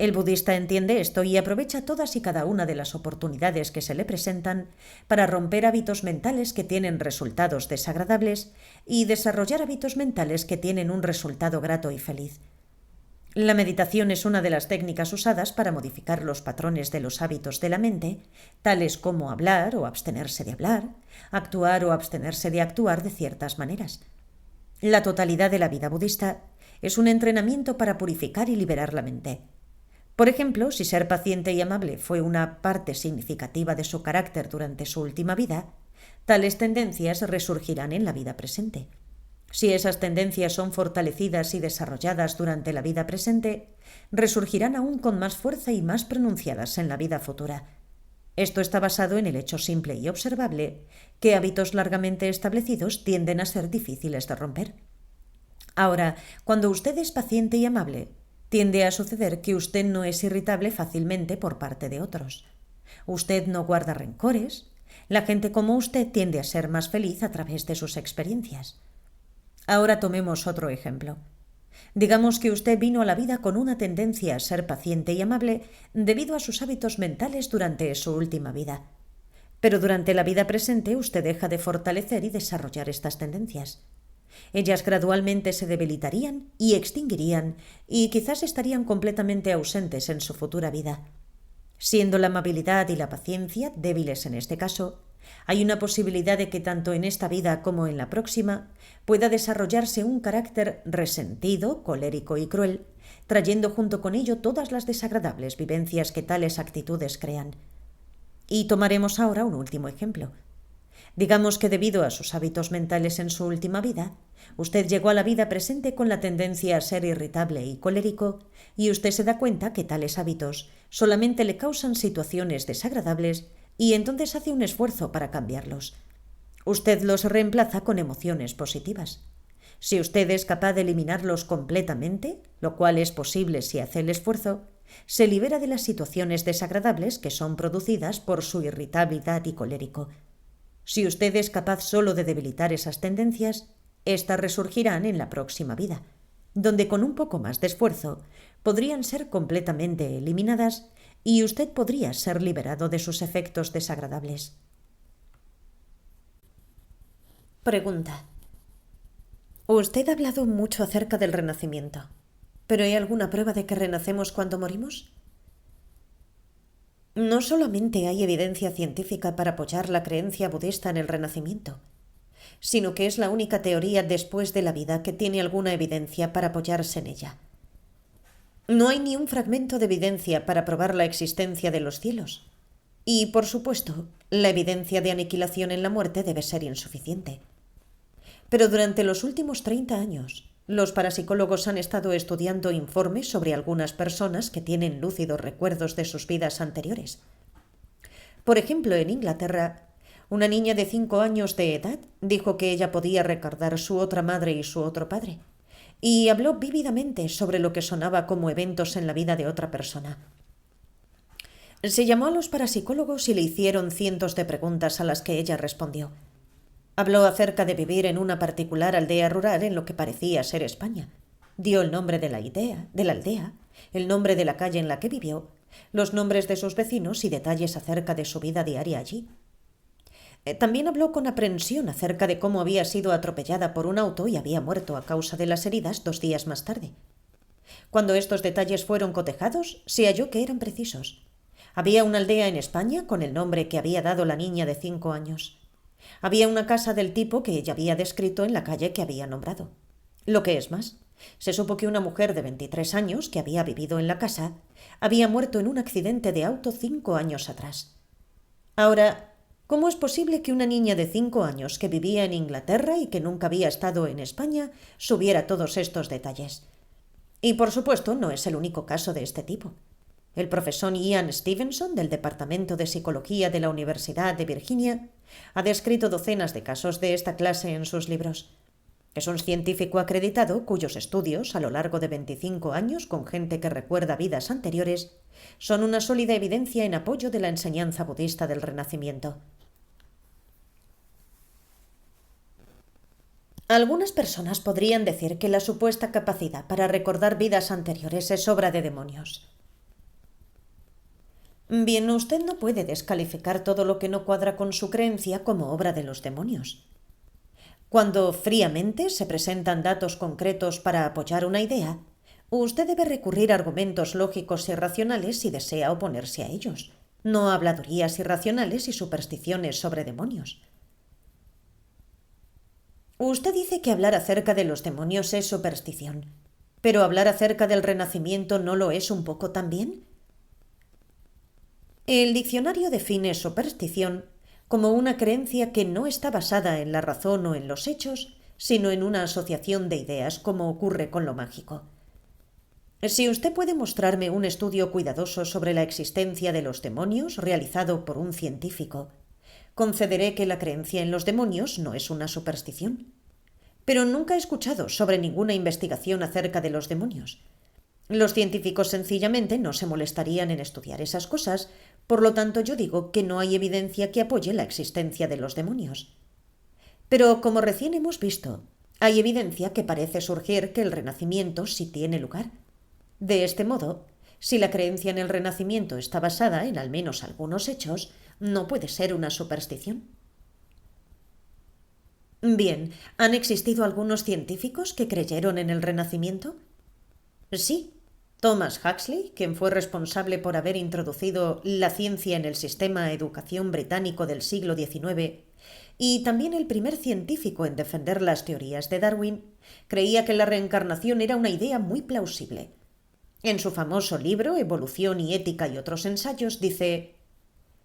El budista entiende esto y aprovecha todas y cada una de las oportunidades que se le presentan para romper hábitos mentales que tienen resultados desagradables y desarrollar hábitos mentales que tienen un resultado grato y feliz. La meditación es una de las técnicas usadas para modificar los patrones de los hábitos de la mente, tales como hablar o abstenerse de hablar, actuar o abstenerse de actuar de ciertas maneras. La totalidad de la vida budista es un entrenamiento para purificar y liberar la mente. Por ejemplo, si ser paciente y amable fue una parte significativa de su carácter durante su última vida, tales tendencias resurgirán en la vida presente. Si esas tendencias son fortalecidas y desarrolladas durante la vida presente, resurgirán aún con más fuerza y más pronunciadas en la vida futura. Esto está basado en el hecho simple y observable que hábitos largamente establecidos tienden a ser difíciles de romper. Ahora, cuando usted es paciente y amable, tiende a suceder que usted no es irritable fácilmente por parte de otros. Usted no guarda rencores. La gente como usted tiende a ser más feliz a través de sus experiencias. Ahora tomemos otro ejemplo. Digamos que usted vino a la vida con una tendencia a ser paciente y amable debido a sus hábitos mentales durante su última vida. Pero durante la vida presente usted deja de fortalecer y desarrollar estas tendencias. Ellas gradualmente se debilitarían y extinguirían y quizás estarían completamente ausentes en su futura vida. Siendo la amabilidad y la paciencia débiles en este caso, hay una posibilidad de que tanto en esta vida como en la próxima pueda desarrollarse un carácter resentido, colérico y cruel, trayendo junto con ello todas las desagradables vivencias que tales actitudes crean. Y tomaremos ahora un último ejemplo. Digamos que debido a sus hábitos mentales en su última vida, usted llegó a la vida presente con la tendencia a ser irritable y colérico, y usted se da cuenta que tales hábitos solamente le causan situaciones desagradables y entonces hace un esfuerzo para cambiarlos. Usted los reemplaza con emociones positivas. Si usted es capaz de eliminarlos completamente, lo cual es posible si hace el esfuerzo, se libera de las situaciones desagradables que son producidas por su irritabilidad y colérico. Si usted es capaz solo de debilitar esas tendencias, éstas resurgirán en la próxima vida, donde con un poco más de esfuerzo podrían ser completamente eliminadas y usted podría ser liberado de sus efectos desagradables. Pregunta. Usted ha hablado mucho acerca del renacimiento, ¿pero hay alguna prueba de que renacemos cuando morimos? No solamente hay evidencia científica para apoyar la creencia budista en el renacimiento, sino que es la única teoría después de la vida que tiene alguna evidencia para apoyarse en ella. No hay ni un fragmento de evidencia para probar la existencia de los cielos. Y, por supuesto, la evidencia de aniquilación en la muerte debe ser insuficiente. Pero durante los últimos 30 años, los parapsicólogos han estado estudiando informes sobre algunas personas que tienen lúcidos recuerdos de sus vidas anteriores. Por ejemplo, en Inglaterra, una niña de 5 años de edad dijo que ella podía recordar su otra madre y su otro padre, y habló vívidamente sobre lo que sonaba como eventos en la vida de otra persona. Se llamó a los parapsicólogos y le hicieron cientos de preguntas a las que ella respondió. Habló acerca de vivir en una particular aldea rural en lo que parecía ser España. Dio el nombre de la aldea, el nombre de la calle en la que vivió, los nombres de sus vecinos y detalles acerca de su vida diaria allí. También habló con aprensión acerca de cómo había sido atropellada por un auto y había muerto a causa de las heridas 2 días más tarde. Cuando estos detalles fueron cotejados, se halló que eran precisos. Había una aldea en España con el nombre que había dado la niña de 5 años. Había una casa del tipo que ella había descrito en la calle que había nombrado. Lo que es más, se supo que una mujer de 23 años que había vivido en la casa había muerto en un accidente de auto 5 años atrás. Ahora, ¿cómo es posible que una niña de 5 años que vivía en Inglaterra y que nunca había estado en España supiera todos estos detalles? Y por supuesto no es el único caso de este tipo. El profesor Ian Stevenson, del Departamento de Psicología de la Universidad de Virginia, ha descrito docenas de casos de esta clase en sus libros. Es un científico acreditado cuyos estudios, a lo largo de 25 años con gente que recuerda vidas anteriores, son una sólida evidencia en apoyo de la enseñanza budista del Renacimiento. Algunas personas podrían decir que la supuesta capacidad para recordar vidas anteriores es obra de demonios. Bien, usted no puede descalificar todo lo que no cuadra con su creencia como obra de los demonios. Cuando fríamente se presentan datos concretos para apoyar una idea, usted debe recurrir a argumentos lógicos y racionales si desea oponerse a ellos, no a habladurías irracionales y supersticiones sobre demonios. Usted dice que hablar acerca de los demonios es superstición, pero hablar acerca del Renacimiento ¿no lo es un poco también? El diccionario define superstición como una creencia que no está basada en la razón o en los hechos, sino en una asociación de ideas, como ocurre con lo mágico. Si usted puede mostrarme un estudio cuidadoso sobre la existencia de los demonios realizado por un científico, concederé que la creencia en los demonios no es una superstición. Pero nunca he escuchado sobre ninguna investigación acerca de los demonios. Los científicos sencillamente no se molestarían en estudiar esas cosas, por lo tanto yo digo que no hay evidencia que apoye la existencia de los demonios. Pero como recién hemos visto, Hay evidencia que parece surgir que el renacimiento sí tiene lugar. De este modo, si la creencia en el renacimiento está basada en al menos algunos hechos, no puede ser una superstición. Bien, ¿han existido algunos científicos que creyeron en el renacimiento? Sí. Thomas Huxley, quien fue responsable por haber introducido la ciencia en el sistema de educación británico del siglo XIX, y también el primer científico en defender las teorías de Darwin, creía que la reencarnación era una idea muy plausible. En su famoso libro Evolución y Ética y otros ensayos dice: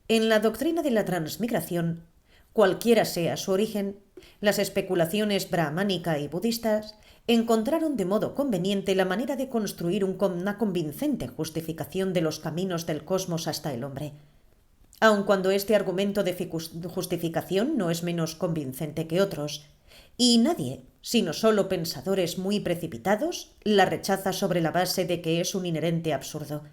en la doctrina de la transmigración, cualquiera sea su origen, las especulaciones brahmánica y budistas encontraron de modo conveniente la manera de construir una convincente justificación de los caminos del cosmos hasta el hombre, aun cuando este argumento de justificación no es menos convincente que otros, y nadie, sino solo pensadores muy precipitados, la rechaza sobre la base de que es un inherente absurdo.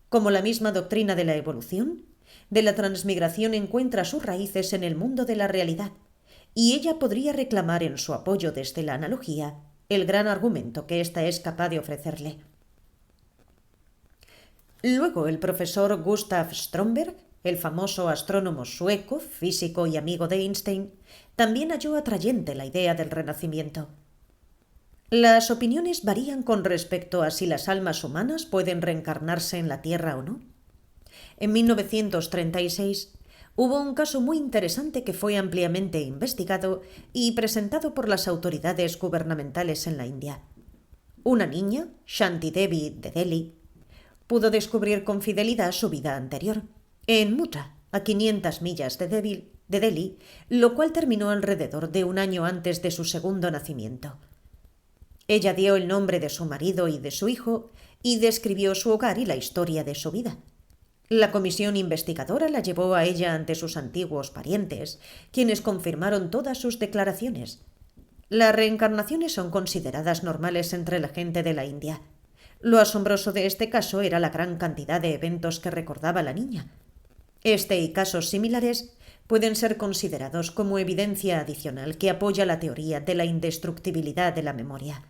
Como la misma doctrina de la evolución, de la transmigración encuentra sus raíces en el mundo de la realidad, y ella podría reclamar en su apoyo desde la analogía el gran argumento que ésta es capaz de ofrecerle. Luego el profesor Gustav Stromberg, el famoso astrónomo sueco, físico y amigo de Einstein, también halló atrayente la idea del renacimiento. Las opiniones varían con respecto a si las almas humanas pueden reencarnarse en la Tierra o no. En 1936 hubo un caso muy interesante que fue ampliamente investigado y presentado por las autoridades gubernamentales en la India. Una niña, Shanti Devi de Delhi, pudo descubrir con fidelidad su vida anterior, en Mutra, a 500 millas de Delhi, lo cual terminó alrededor de un año antes de su segundo nacimiento. Ella dio el nombre de su marido y de su hijo y describió su hogar y la historia de su vida. La comisión investigadora la llevó a ella ante sus antiguos parientes, quienes confirmaron todas sus declaraciones. Las reencarnaciones son consideradas normales entre la gente de la India. Lo asombroso de este caso era la gran cantidad de eventos que recordaba la niña. Este y casos similares pueden ser considerados como evidencia adicional que apoya la teoría de la indestructibilidad de la memoria.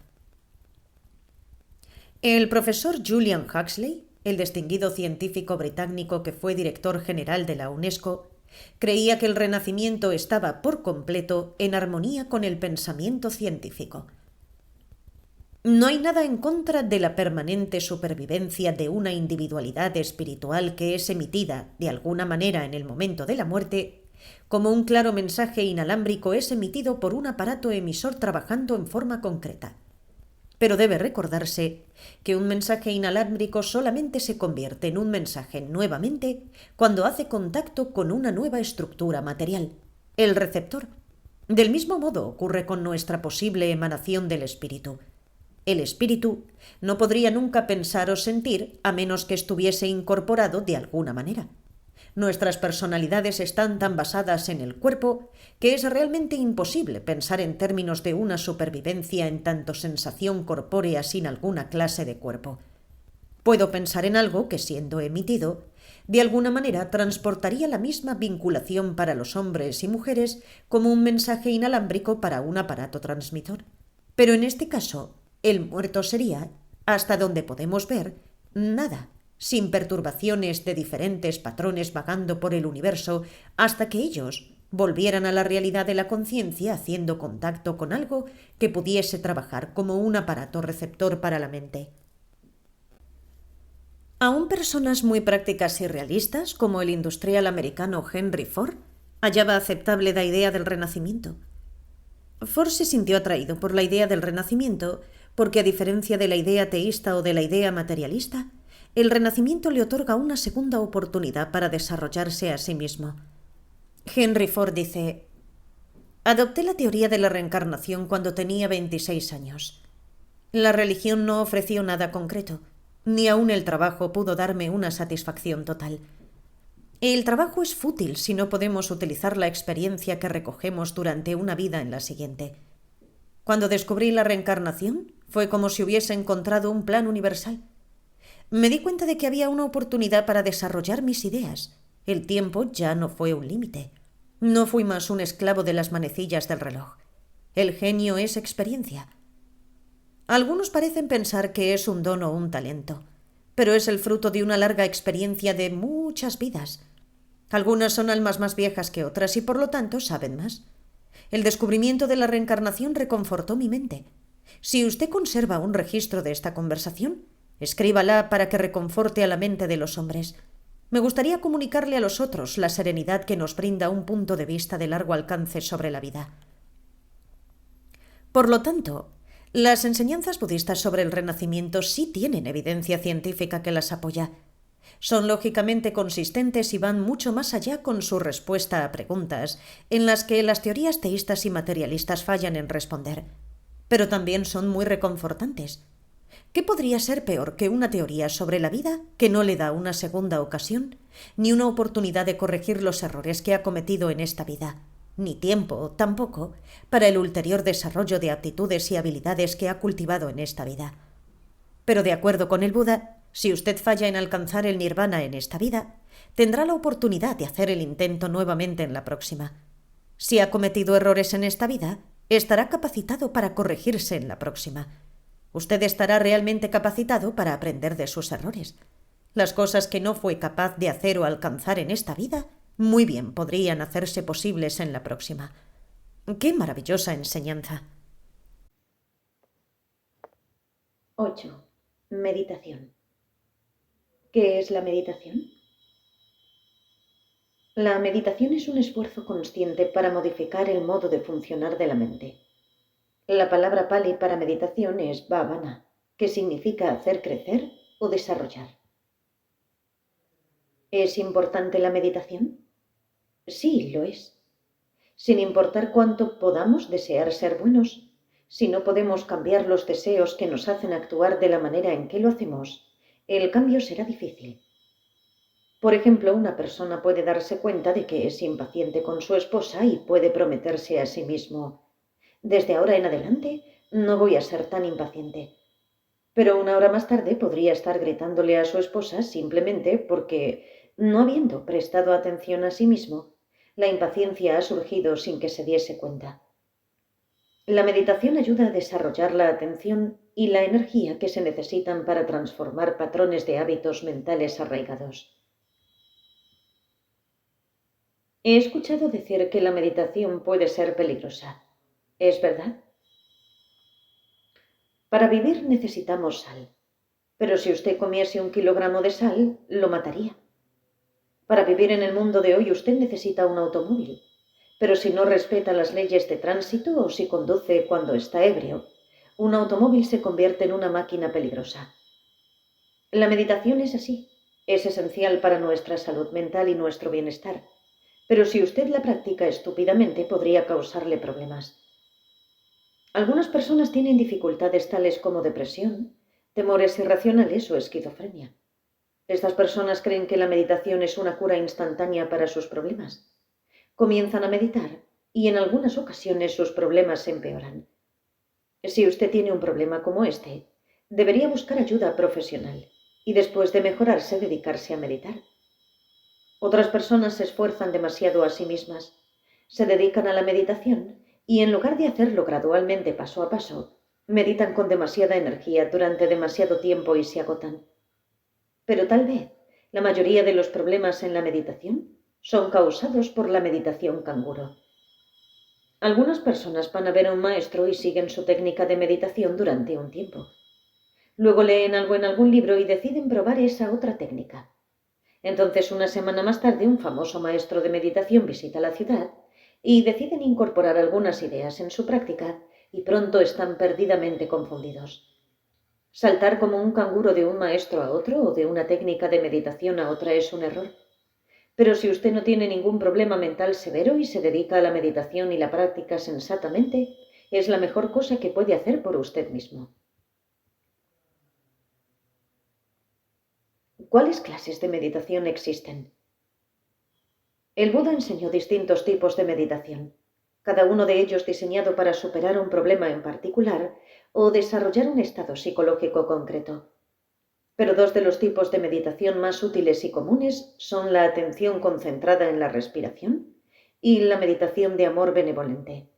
El profesor Julian Huxley, el distinguido científico británico que fue director general de la UNESCO, creía que el Renacimiento estaba por completo en armonía con el pensamiento científico. No hay nada en contra de la permanente supervivencia de una individualidad espiritual que es emitida, de alguna manera, en el momento de la muerte, como un claro mensaje inalámbrico es emitido por un aparato emisor trabajando en forma concreta. Pero debe recordarse que un mensaje inalámbrico solamente se convierte en un mensaje nuevamente cuando hace contacto con una nueva estructura material, el receptor. Del mismo modo ocurre con nuestra posible emanación del espíritu. El espíritu no podría nunca pensar o sentir a menos que estuviese incorporado de alguna manera. Nuestras personalidades están tan basadas en el cuerpo que es realmente imposible pensar en términos de una supervivencia en tanto sensación corpórea sin alguna clase de cuerpo. Puedo pensar en algo que, siendo emitido, de alguna manera transportaría la misma vinculación para los hombres y mujeres como un mensaje inalámbrico para un aparato transmisor. Pero en este caso, el muerto sería, hasta donde podemos ver, nada, sin perturbaciones de diferentes patrones vagando por el universo hasta que ellos volvieran a la realidad de la conciencia haciendo contacto con algo que pudiese trabajar como un aparato receptor para la mente. Aún personas muy prácticas y realistas, como el industrial americano Henry Ford, hallaba aceptable la idea del renacimiento. Ford se sintió atraído por la idea del renacimiento porque, a diferencia de la idea teísta o de la idea materialista, el renacimiento le otorga una segunda oportunidad para desarrollarse a sí mismo. Henry Ford dice: adopté la teoría de la reencarnación cuando tenía 26 años. La religión no ofreció nada concreto, ni aun el trabajo pudo darme una satisfacción total. El trabajo es fútil si no podemos utilizar la experiencia que recogemos durante una vida en la siguiente. Cuando descubrí la reencarnación, fue como si hubiese encontrado un plan universal. Me di cuenta de que había una oportunidad para desarrollar mis ideas. El tiempo ya no fue un límite. No fui más un esclavo de las manecillas del reloj. El genio es experiencia. Algunos parecen pensar que es un don o un talento, pero es el fruto de una larga experiencia de muchas vidas. Algunas son almas más viejas que otras y por lo tanto saben más. El descubrimiento de la reencarnación reconfortó mi mente. Si usted conserva un registro de esta conversación, escríbala para que reconforte a la mente de los hombres. Me gustaría comunicarle a los otros la serenidad que nos brinda un punto de vista de largo alcance sobre la vida. Por lo tanto, las enseñanzas budistas sobre el renacimiento sí tienen evidencia científica que las apoya. Son lógicamente consistentes y van mucho más allá con su respuesta a preguntas en las que las teorías teístas y materialistas fallan en responder. Pero también son muy reconfortantes. ¿Qué podría ser peor que una teoría sobre la vida que no le da una segunda ocasión, ni una oportunidad de corregir los errores que ha cometido en esta vida, ni tiempo, tampoco, para el ulterior desarrollo de aptitudes y habilidades que ha cultivado en esta vida? Pero de acuerdo con el Buda, si usted falla en alcanzar el nirvana en esta vida, tendrá la oportunidad de hacer el intento nuevamente en la próxima. Si ha cometido errores en esta vida, estará capacitado para corregirse en la próxima. Usted estará realmente capacitado para aprender de sus errores. Las cosas que no fue capaz de hacer o alcanzar en esta vida, muy bien podrían hacerse posibles en la próxima. ¡Qué maravillosa enseñanza! 8. Meditación. ¿Qué es la meditación? La meditación es un esfuerzo consciente para modificar el modo de funcionar de la mente. La palabra pali para meditación es bhavana, que significa hacer crecer o desarrollar. ¿Es importante la meditación? Sí, lo es. Sin importar cuánto podamos desear ser buenos, si no podemos cambiar los deseos que nos hacen actuar de la manera en que lo hacemos, el cambio será difícil. Por ejemplo, una persona puede darse cuenta de que es impaciente con su esposa y puede prometerse a sí mismo: desde ahora en adelante no voy a ser tan impaciente. Pero una hora más tarde podría estar gritándole a su esposa simplemente porque, no habiendo prestado atención a sí mismo, la impaciencia ha surgido sin que se diese cuenta. La meditación ayuda a desarrollar la atención y la energía que se necesitan para transformar patrones de hábitos mentales arraigados. He escuchado decir que la meditación puede ser peligrosa. ¿Es verdad? Para vivir necesitamos sal, pero si usted comiese 1 kilogramo de sal, lo mataría. Para vivir en el mundo de hoy usted necesita un automóvil, pero si no respeta las leyes de tránsito o si conduce cuando está ebrio, un automóvil se convierte en una máquina peligrosa. La meditación es así, es esencial para nuestra salud mental y nuestro bienestar, pero si usted la practica estúpidamente podría causarle problemas. Algunas personas tienen dificultades tales como depresión, temores irracionales o esquizofrenia. Estas personas creen que la meditación es una cura instantánea para sus problemas. Comienzan a meditar y en algunas ocasiones sus problemas se empeoran. Si usted tiene un problema como este, debería buscar ayuda profesional y después de mejorarse dedicarse a meditar. Otras personas se esfuerzan demasiado a sí mismas, se dedican a la meditación y en lugar de hacerlo gradualmente paso a paso, meditan con demasiada energía durante demasiado tiempo y se agotan. Pero tal vez la mayoría de los problemas en la meditación son causados por la meditación canguro. Algunas personas van a ver a un maestro y siguen su técnica de meditación durante un tiempo. Luego leen algo en algún libro y deciden probar esa otra técnica. Entonces, una semana más tarde, un famoso maestro de meditación visita la ciudad y deciden incorporar algunas ideas en su práctica y pronto están perdidamente confundidos. Saltar como un canguro de un maestro a otro o de una técnica de meditación a otra es un error. Pero si usted no tiene ningún problema mental severo y se dedica a la meditación y la práctica sensatamente, es la mejor cosa que puede hacer por usted mismo. ¿Cuáles clases de meditación existen? El Buda enseñó distintos tipos de meditación, cada uno de ellos diseñado para superar un problema en particular o desarrollar un estado psicológico concreto. Pero dos de los tipos de meditación más útiles y comunes son la atención concentrada en la respiración y la meditación de amor benevolente.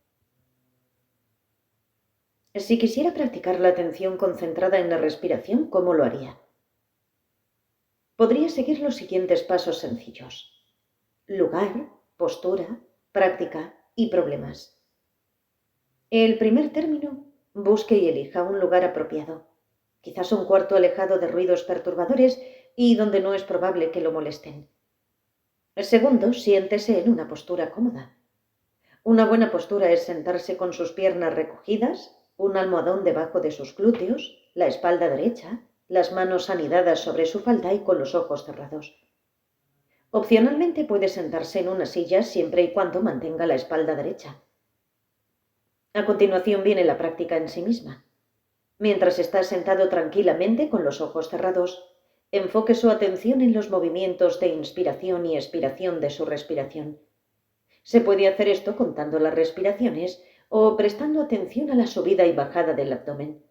Si quisiera practicar la atención concentrada en la respiración, ¿cómo lo haría? Podría seguir los siguientes pasos sencillos: lugar, postura, práctica y problemas. El primer término, busque y elija un lugar apropiado, quizás un cuarto alejado de ruidos perturbadores y donde no es probable que lo molesten. El segundo, siéntese en una postura cómoda. Una buena postura es sentarse con sus piernas recogidas, un almohadón debajo de sus glúteos, la espalda derecha, las manos anidadas sobre su falda y con los ojos cerrados. Opcionalmente puede sentarse en una silla siempre y cuando mantenga la espalda derecha. A continuación viene la práctica en sí misma. Mientras está sentado tranquilamente con los ojos cerrados, enfoque su atención en los movimientos de inspiración y expiración de su respiración. Se puede hacer esto contando las respiraciones o prestando atención a la subida y bajada del abdomen.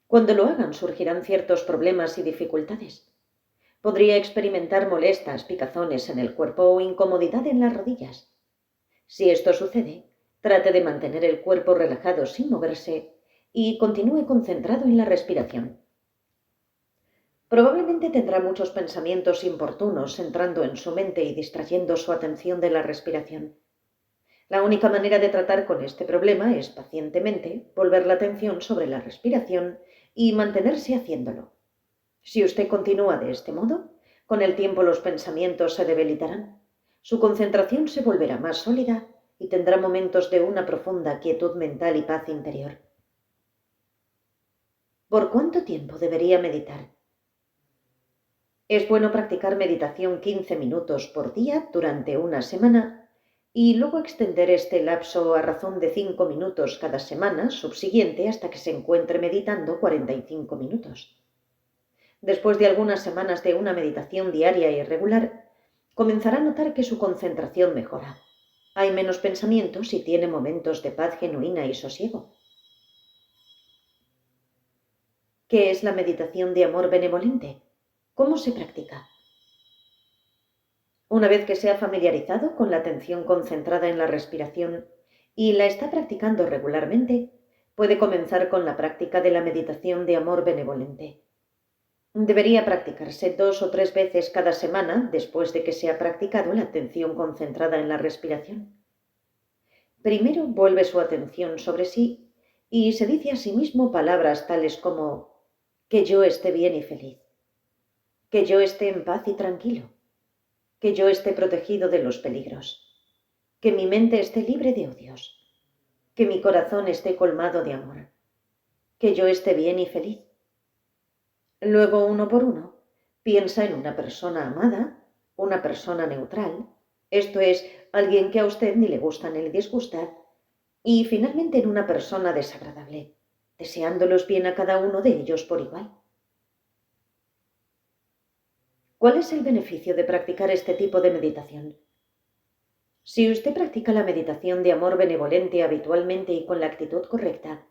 Cuando lo hagan surgirán ciertos problemas y dificultades. Podría experimentar molestas, picazones en el cuerpo o incomodidad en las rodillas. Si esto sucede, trate de mantener el cuerpo relajado sin moverse y continúe concentrado en la respiración. Probablemente tendrá muchos pensamientos importunos entrando en su mente y distrayendo su atención de la respiración. La única manera de tratar con este problema es pacientemente volver la atención sobre la respiración y mantenerse haciéndolo. Si usted continúa de este modo, con el tiempo los pensamientos se debilitarán, su concentración se volverá más sólida y tendrá momentos de una profunda quietud mental y paz interior. ¿Por cuánto tiempo debería meditar? Es bueno practicar meditación 15 minutos por día durante una semana y luego extender este lapso a razón de 5 minutos cada semana subsiguiente hasta que se encuentre meditando 45 minutos. Después de algunas semanas de una meditación diaria y regular, comenzará a notar que su concentración mejora. Hay menos pensamientos y tiene momentos de paz genuina y sosiego. ¿Qué es la meditación de amor benevolente? ¿Cómo se practica? Una vez que se ha familiarizado con la atención concentrada en la respiración y la está practicando regularmente, puede comenzar con la práctica de la meditación de amor benevolente. Debería practicarse 2 o 3 veces cada semana después de que se ha practicado la atención concentrada en la respiración. Primero vuelve su atención sobre sí y se dice a sí mismo palabras tales como: que yo esté bien y feliz, que yo esté en paz y tranquilo, que yo esté protegido de los peligros, que mi mente esté libre de odios, que mi corazón esté colmado de amor, que yo esté bien y feliz. Luego, uno por uno, piensa en una persona amada, una persona neutral, esto es, alguien que a usted ni le gusta ni le disgusta, y finalmente en una persona desagradable, deseándolos bien a cada uno de ellos por igual. ¿Cuál es el beneficio de practicar este tipo de meditación? Si usted practica la meditación de amor benevolente habitualmente y con la actitud correcta,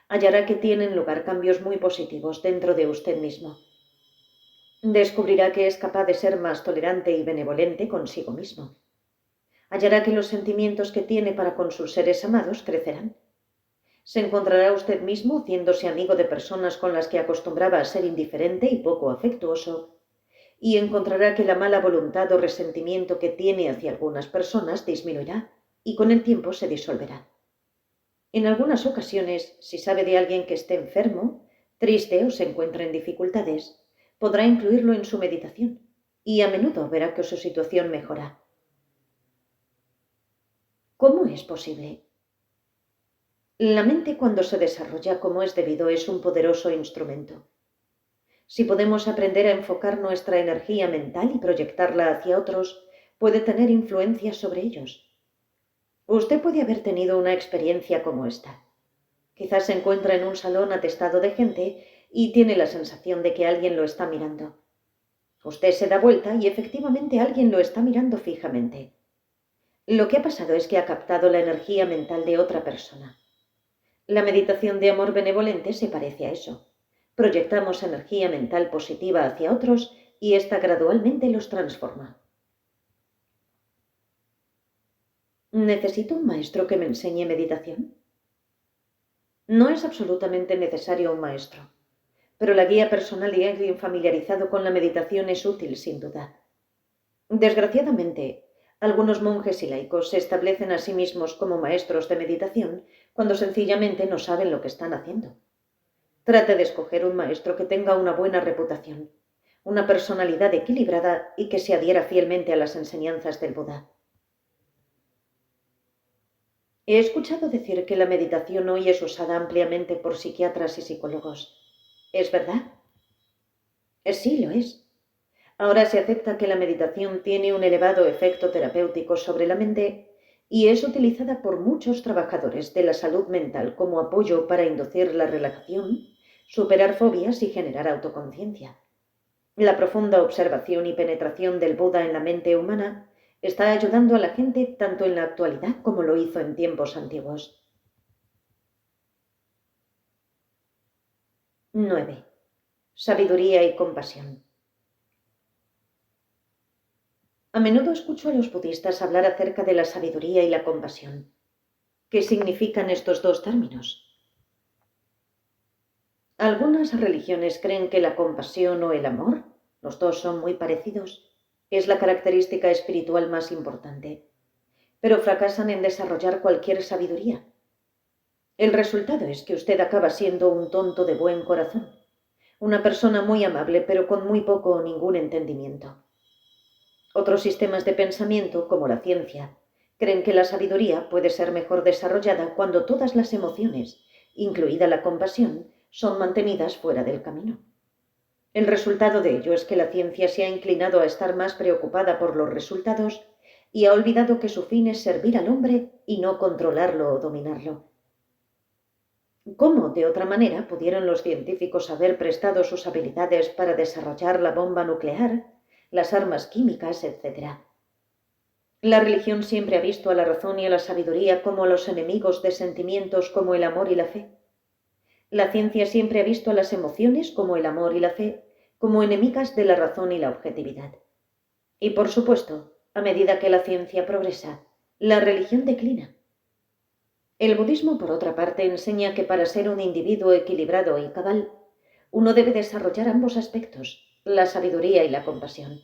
hallará que tienen lugar cambios muy positivos dentro de usted mismo. Descubrirá que es capaz de ser más tolerante y benevolente consigo mismo. Hallará que los sentimientos que tiene para con sus seres amados crecerán. Se encontrará usted mismo haciéndose amigo de personas con las que acostumbraba a ser indiferente y poco afectuoso, y encontrará que la mala voluntad o resentimiento que tiene hacia algunas personas disminuirá y con el tiempo se disolverá. En algunas ocasiones, si sabe de alguien que esté enfermo, triste o se encuentra en dificultades, podrá incluirlo en su meditación y a menudo verá que su situación mejora. ¿Cómo es posible? La mente, cuando se desarrolla como es debido, es un poderoso instrumento. Si podemos aprender a enfocar nuestra energía mental y proyectarla hacia otros, puede tener influencia sobre ellos. Usted puede haber tenido una experiencia como esta. Quizás se encuentra en un salón atestado de gente y tiene la sensación de que alguien lo está mirando. Usted se da vuelta y efectivamente alguien lo está mirando fijamente. Lo que ha pasado es que ha captado la energía mental de otra persona. La meditación de amor benevolente se parece a eso. Proyectamos energía mental positiva hacia otros y ésta gradualmente los transforma. ¿Necesito un maestro que me enseñe meditación? No es absolutamente necesario un maestro, pero la guía personal y alguien familiarizado con la meditación es útil, sin duda. Desgraciadamente, algunos monjes y laicos se establecen a sí mismos como maestros de meditación cuando sencillamente no saben lo que están haciendo. Trate de escoger un maestro que tenga una buena reputación, una personalidad equilibrada y que se adhiera fielmente a las enseñanzas del Buda. He escuchado decir que la meditación hoy es usada ampliamente por psiquiatras y psicólogos. ¿Es verdad? Sí, lo es. Ahora se acepta que la meditación tiene un elevado efecto terapéutico sobre la mente y es utilizada por muchos trabajadores de la salud mental como apoyo para inducir la relajación, superar fobias y generar autoconciencia. La profunda observación y penetración del Buda en la mente humana está ayudando a la gente tanto en la actualidad como lo hizo en tiempos antiguos. 9. Sabiduría y compasión. A menudo escucho a los budistas hablar acerca de la sabiduría y la compasión. ¿Qué significan estos dos términos? Algunas religiones creen que la compasión o el amor, los dos son muy parecidos, es la característica espiritual más importante, pero fracasan en desarrollar cualquier sabiduría. El resultado es que usted acaba siendo un tonto de buen corazón, una persona muy amable pero con muy poco o ningún entendimiento. Otros sistemas de pensamiento, como la ciencia, creen que la sabiduría puede ser mejor desarrollada cuando todas las emociones, incluida la compasión, son mantenidas fuera del camino. El resultado de ello es que la ciencia se ha inclinado a estar más preocupada por los resultados y ha olvidado que su fin es servir al hombre y no controlarlo o dominarlo. ¿Cómo, de otra manera, pudieron los científicos haber prestado sus habilidades para desarrollar la bomba nuclear, las armas químicas, etc.? La religión siempre ha visto a la razón y a la sabiduría como los enemigos de sentimientos como el amor y la fe. La ciencia siempre ha visto a las emociones como el amor y la fe como enemigas de la razón y la objetividad. Y por supuesto, a medida que la ciencia progresa, la religión declina. El budismo, por otra parte, enseña que para ser un individuo equilibrado y cabal, uno debe desarrollar ambos aspectos, la sabiduría y la compasión.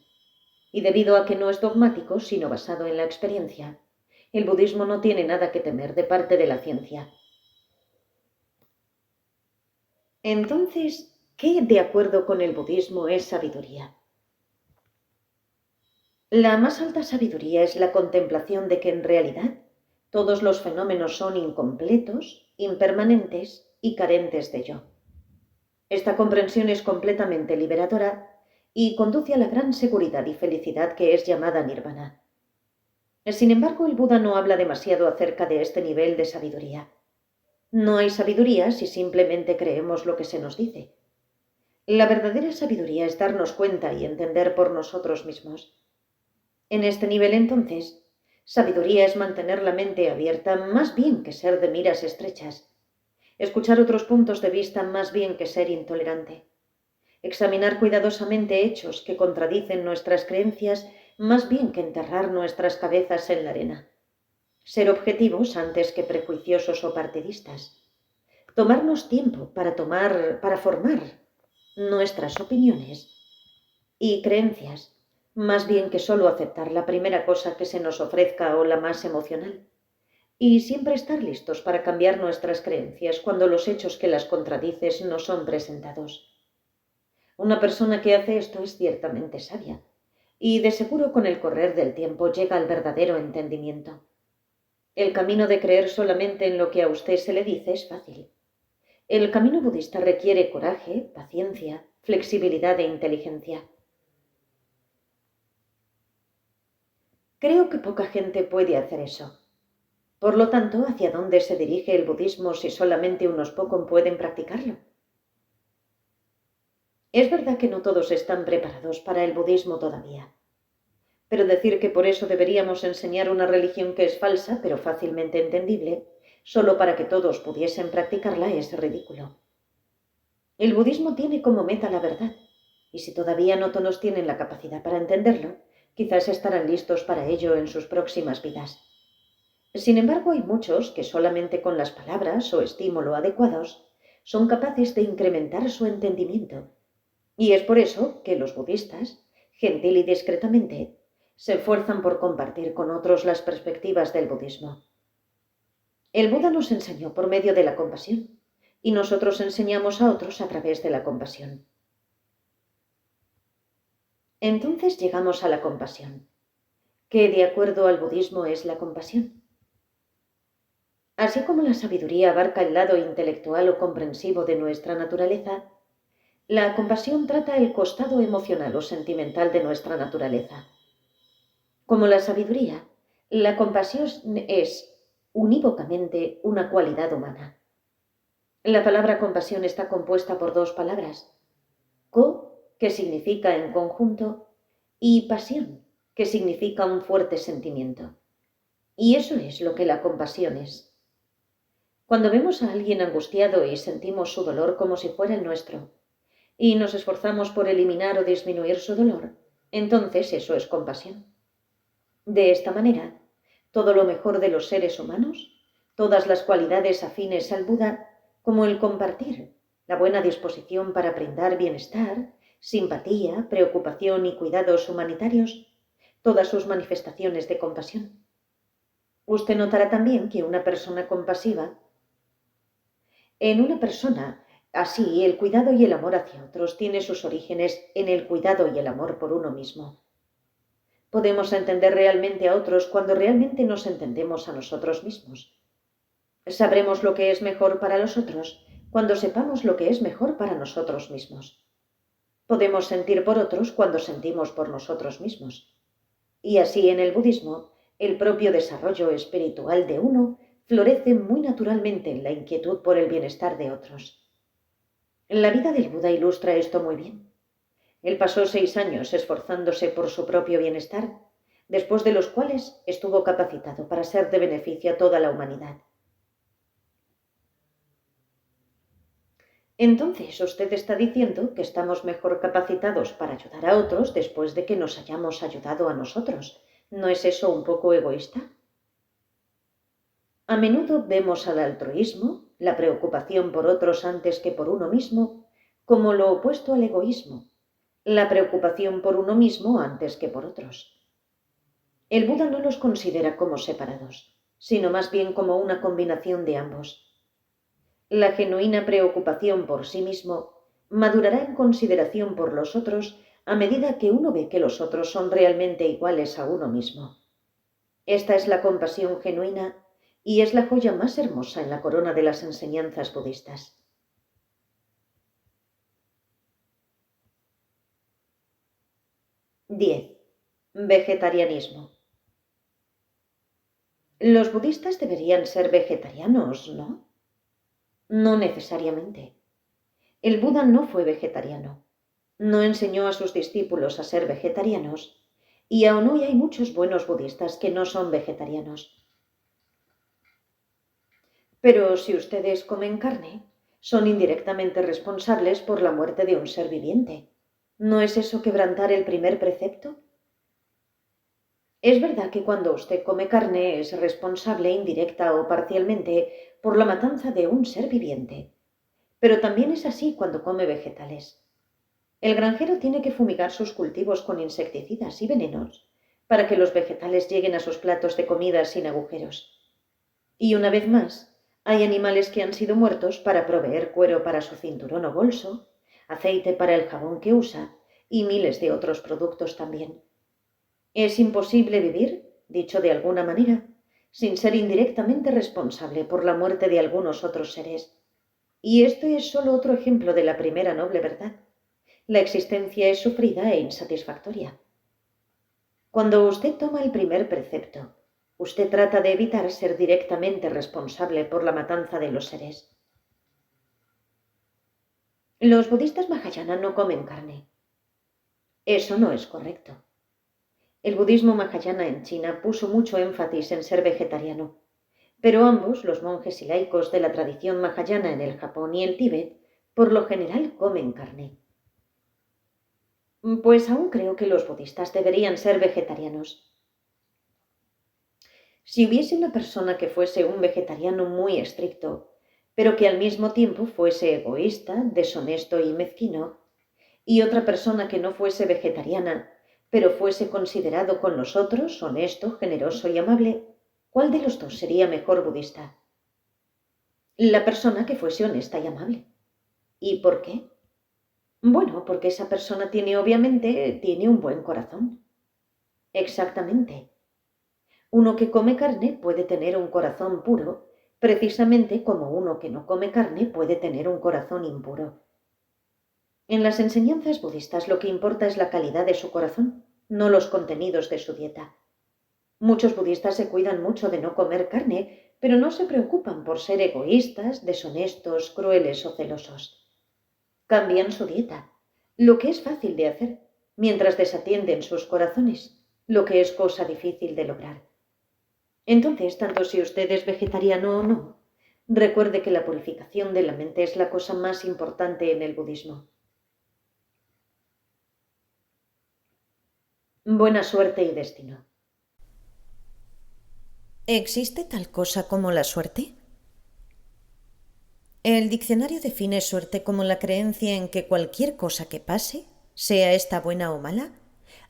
Y debido a que no es dogmático, sino basado en la experiencia, el budismo no tiene nada que temer de parte de la ciencia. Entonces, ¿qué de acuerdo con el budismo es sabiduría? La más alta sabiduría es la contemplación de que en realidad todos los fenómenos son incompletos, impermanentes y carentes de yo. Esta comprensión es completamente liberadora y conduce a la gran seguridad y felicidad que es llamada nirvana. Sin embargo, el Buda no habla demasiado acerca de este nivel de sabiduría. No hay sabiduría si simplemente creemos lo que se nos dice. La verdadera sabiduría es darnos cuenta y entender por nosotros mismos. En este nivel, entonces, sabiduría es mantener la mente abierta más bien que ser de miras estrechas, escuchar otros puntos de vista más bien que ser intolerante, examinar cuidadosamente hechos que contradicen nuestras creencias más bien que enterrar nuestras cabezas en la arena, ser objetivos antes que prejuiciosos o partidistas, tomarnos tiempo para formar nuestras opiniones y creencias, más bien que solo aceptar la primera cosa que se nos ofrezca o la más emocional, y siempre estar listos para cambiar nuestras creencias cuando los hechos que las contradicen no son presentados. Una persona que hace esto es ciertamente sabia, y de seguro con el correr del tiempo llega al verdadero entendimiento. El camino de creer solamente en lo que a usted se le dice es fácil. El camino budista requiere coraje, paciencia, flexibilidad e inteligencia. Creo que poca gente puede hacer eso. Por lo tanto, ¿hacia dónde se dirige el budismo si solamente unos pocos pueden practicarlo? Es verdad que no todos están preparados para el budismo todavía. Pero decir que por eso deberíamos enseñar una religión que es falsa, pero fácilmente entendible, solo para que todos pudiesen practicarla es ridículo. El budismo tiene como meta la verdad, y si todavía no todos tienen la capacidad para entenderlo, quizás estarán listos para ello en sus próximas vidas. Sin embargo, hay muchos que solamente con las palabras o estímulo adecuados son capaces de incrementar su entendimiento. Y es por eso que los budistas, gentil y discretamente, se esfuerzan por compartir con otros las perspectivas del budismo. El Buda nos enseñó por medio de la compasión, y nosotros enseñamos a otros a través de la compasión. Entonces llegamos a la compasión, que de acuerdo al budismo es la compasión. Así como la sabiduría abarca el lado intelectual o comprensivo de nuestra naturaleza, la compasión trata el costado emocional o sentimental de nuestra naturaleza. Como la sabiduría, la compasión es unívocamente una cualidad humana. La palabra compasión está compuesta por dos palabras, co, que significa en conjunto, y pasión, que significa un fuerte sentimiento. Y eso es lo que la compasión es. Cuando vemos a alguien angustiado y sentimos su dolor como si fuera el nuestro, y nos esforzamos por eliminar o disminuir su dolor, entonces eso es compasión. De esta manera, todo lo mejor de los seres humanos, todas las cualidades afines al Buda, como el compartir, la buena disposición para brindar bienestar, simpatía, preocupación y cuidados humanitarios, todas sus manifestaciones de compasión. Usted notará también que una persona compasiva, en una persona así, el cuidado y el amor hacia otros tiene sus orígenes en el cuidado y el amor por uno mismo. Podemos entender realmente a otros cuando realmente nos entendemos a nosotros mismos. Sabremos lo que es mejor para los otros cuando sepamos lo que es mejor para nosotros mismos. Podemos sentir por otros cuando sentimos por nosotros mismos. Y así en el budismo, el propio desarrollo espiritual de uno florece muy naturalmente en la inquietud por el bienestar de otros. La vida del Buda ilustra esto muy bien. Él pasó 6 años esforzándose por su propio bienestar, después de los cuales estuvo capacitado para ser de beneficio a toda la humanidad. Entonces, usted está diciendo que estamos mejor capacitados para ayudar a otros después de que nos hayamos ayudado a nosotros. ¿No es eso un poco egoísta? A menudo vemos al altruismo, la preocupación por otros antes que por uno mismo, como lo opuesto al egoísmo, la preocupación por uno mismo antes que por otros. El Buda no los considera como separados, sino más bien como una combinación de ambos. La genuina preocupación por sí mismo madurará en consideración por los otros a medida que uno ve que los otros son realmente iguales a uno mismo. Esta es la compasión genuina y es la joya más hermosa en la corona de las enseñanzas budistas. Vegetarianismo. Los budistas deberían ser vegetarianos, ¿no? No necesariamente. El Buda no fue vegetariano. No enseñó a sus discípulos a ser vegetarianos, y aún hoy hay muchos buenos budistas que no son vegetarianos. Pero si ustedes comen carne, son indirectamente responsables por la muerte de un ser viviente. ¿No es eso quebrantar el primer precepto? Es verdad que cuando usted come carne es responsable indirecta o parcialmente por la matanza de un ser viviente, pero también es así cuando come vegetales. El granjero tiene que fumigar sus cultivos con insecticidas y venenos para que los vegetales lleguen a sus platos de comida sin agujeros. Y una vez más, hay animales que han sido muertos para proveer cuero para su cinturón o bolso, aceite para el jabón que usa y miles de otros productos también. Es imposible vivir, dicho de alguna manera, sin ser indirectamente responsable por la muerte de algunos otros seres. Y esto es solo otro ejemplo de la primera noble verdad. La existencia es sufrida e insatisfactoria. Cuando usted toma el primer precepto, usted trata de evitar ser directamente responsable por la matanza de los seres. Los budistas Mahayana no comen carne. Eso no es correcto. El budismo Mahayana en China puso mucho énfasis en ser vegetariano, pero ambos, los monjes y laicos de la tradición Mahayana en el Japón y el Tíbet, por lo general comen carne. Pues aún creo que los budistas deberían ser vegetarianos. Si hubiese una persona que fuese un vegetariano muy estricto, pero que al mismo tiempo fuese egoísta, deshonesto y mezquino, y otra persona que no fuese vegetariana, pero fuese considerado con los otros honesto, generoso y amable, ¿cuál de los dos sería mejor budista? La persona que fuese honesta y amable. ¿Y por qué? Bueno, porque esa persona tiene un buen corazón. Exactamente. Uno que come carne puede tener un corazón puro, precisamente como uno que no come carne puede tener un corazón impuro. En las enseñanzas budistas lo que importa es la calidad de su corazón, no los contenidos de su dieta. Muchos budistas se cuidan mucho de no comer carne, pero no se preocupan por ser egoístas, deshonestos, crueles o celosos. Cambian su dieta, lo que es fácil de hacer, mientras desatienden sus corazones, lo que es cosa difícil de lograr. Entonces, tanto si usted es vegetariano o no, recuerde que la purificación de la mente es la cosa más importante en el budismo. Buena suerte y destino. ¿Existe tal cosa como la suerte? El diccionario define suerte como la creencia en que cualquier cosa que pase, sea esta buena o mala,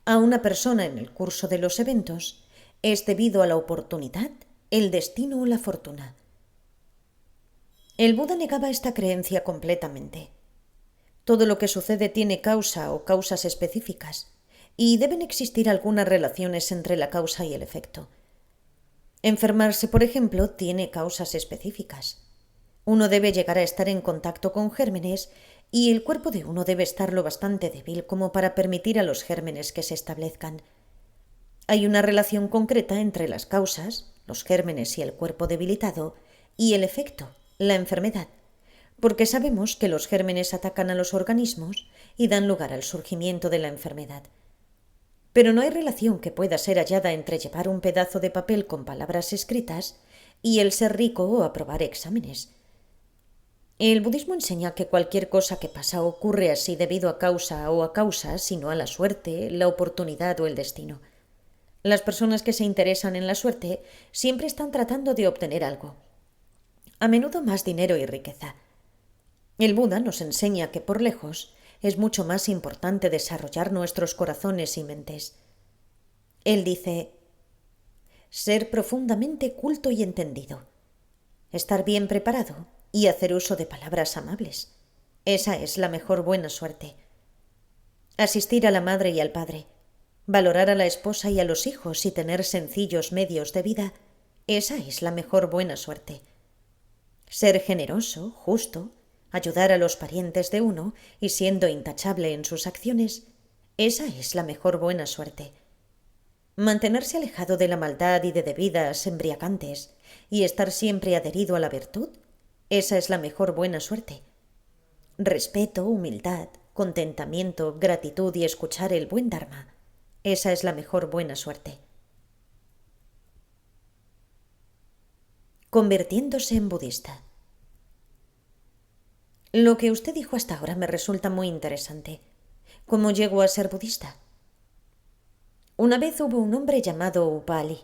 a una persona en el curso de los eventos, es debido a la oportunidad, el destino o la fortuna. El Buda negaba esta creencia completamente. Todo lo que sucede tiene causa o causas específicas, y deben existir algunas relaciones entre la causa y el efecto. Enfermarse, por ejemplo, tiene causas específicas. Uno debe llegar a estar en contacto con gérmenes y el cuerpo de uno debe estar lo bastante débil como para permitir a los gérmenes que se establezcan. Hay una relación concreta entre las causas, los gérmenes y el cuerpo debilitado, y el efecto, la enfermedad, porque sabemos que los gérmenes atacan a los organismos y dan lugar al surgimiento de la enfermedad. Pero no hay relación que pueda ser hallada entre llevar un pedazo de papel con palabras escritas y el ser rico o aprobar exámenes. El budismo enseña que cualquier cosa que pasa ocurre así debido a causa o a causas, sino a la suerte, la oportunidad o el destino. Las personas que se interesan en la suerte siempre están tratando de obtener algo, a menudo más dinero y riqueza. El Buda nos enseña que por lejos es mucho más importante desarrollar nuestros corazones y mentes. Él dice: ser profundamente culto y entendido, estar bien preparado y hacer uso de palabras amables. Esa es la mejor buena suerte. Asistir a la madre y al padre, valorar a la esposa y a los hijos y tener sencillos medios de vida, esa es la mejor buena suerte. Ser generoso, justo, ayudar a los parientes de uno y siendo intachable en sus acciones, esa es la mejor buena suerte. Mantenerse alejado de la maldad y de bebidas embriagantes y estar siempre adherido a la virtud, esa es la mejor buena suerte. Respeto, humildad, contentamiento, gratitud y escuchar el buen dharma, esa es la mejor buena suerte. Convirtiéndose en budista. Lo que usted dijo hasta ahora me resulta muy interesante. ¿Cómo llegó a ser budista? Una vez hubo un hombre llamado Upali.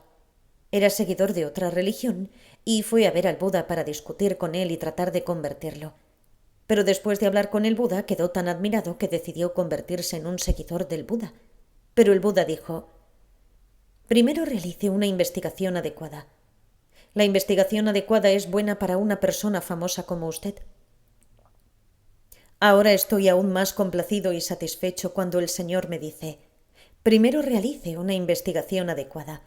Era seguidor de otra religión y fue a ver al Buda para discutir con él y tratar de convertirlo. Pero después de hablar con el Buda quedó tan admirado que decidió convertirse en un seguidor del Buda. Pero el Buda dijo: primero realice una investigación adecuada. La investigación adecuada es buena para una persona famosa como usted. Ahora estoy aún más complacido y satisfecho cuando el Señor me dice: primero realice una investigación adecuada.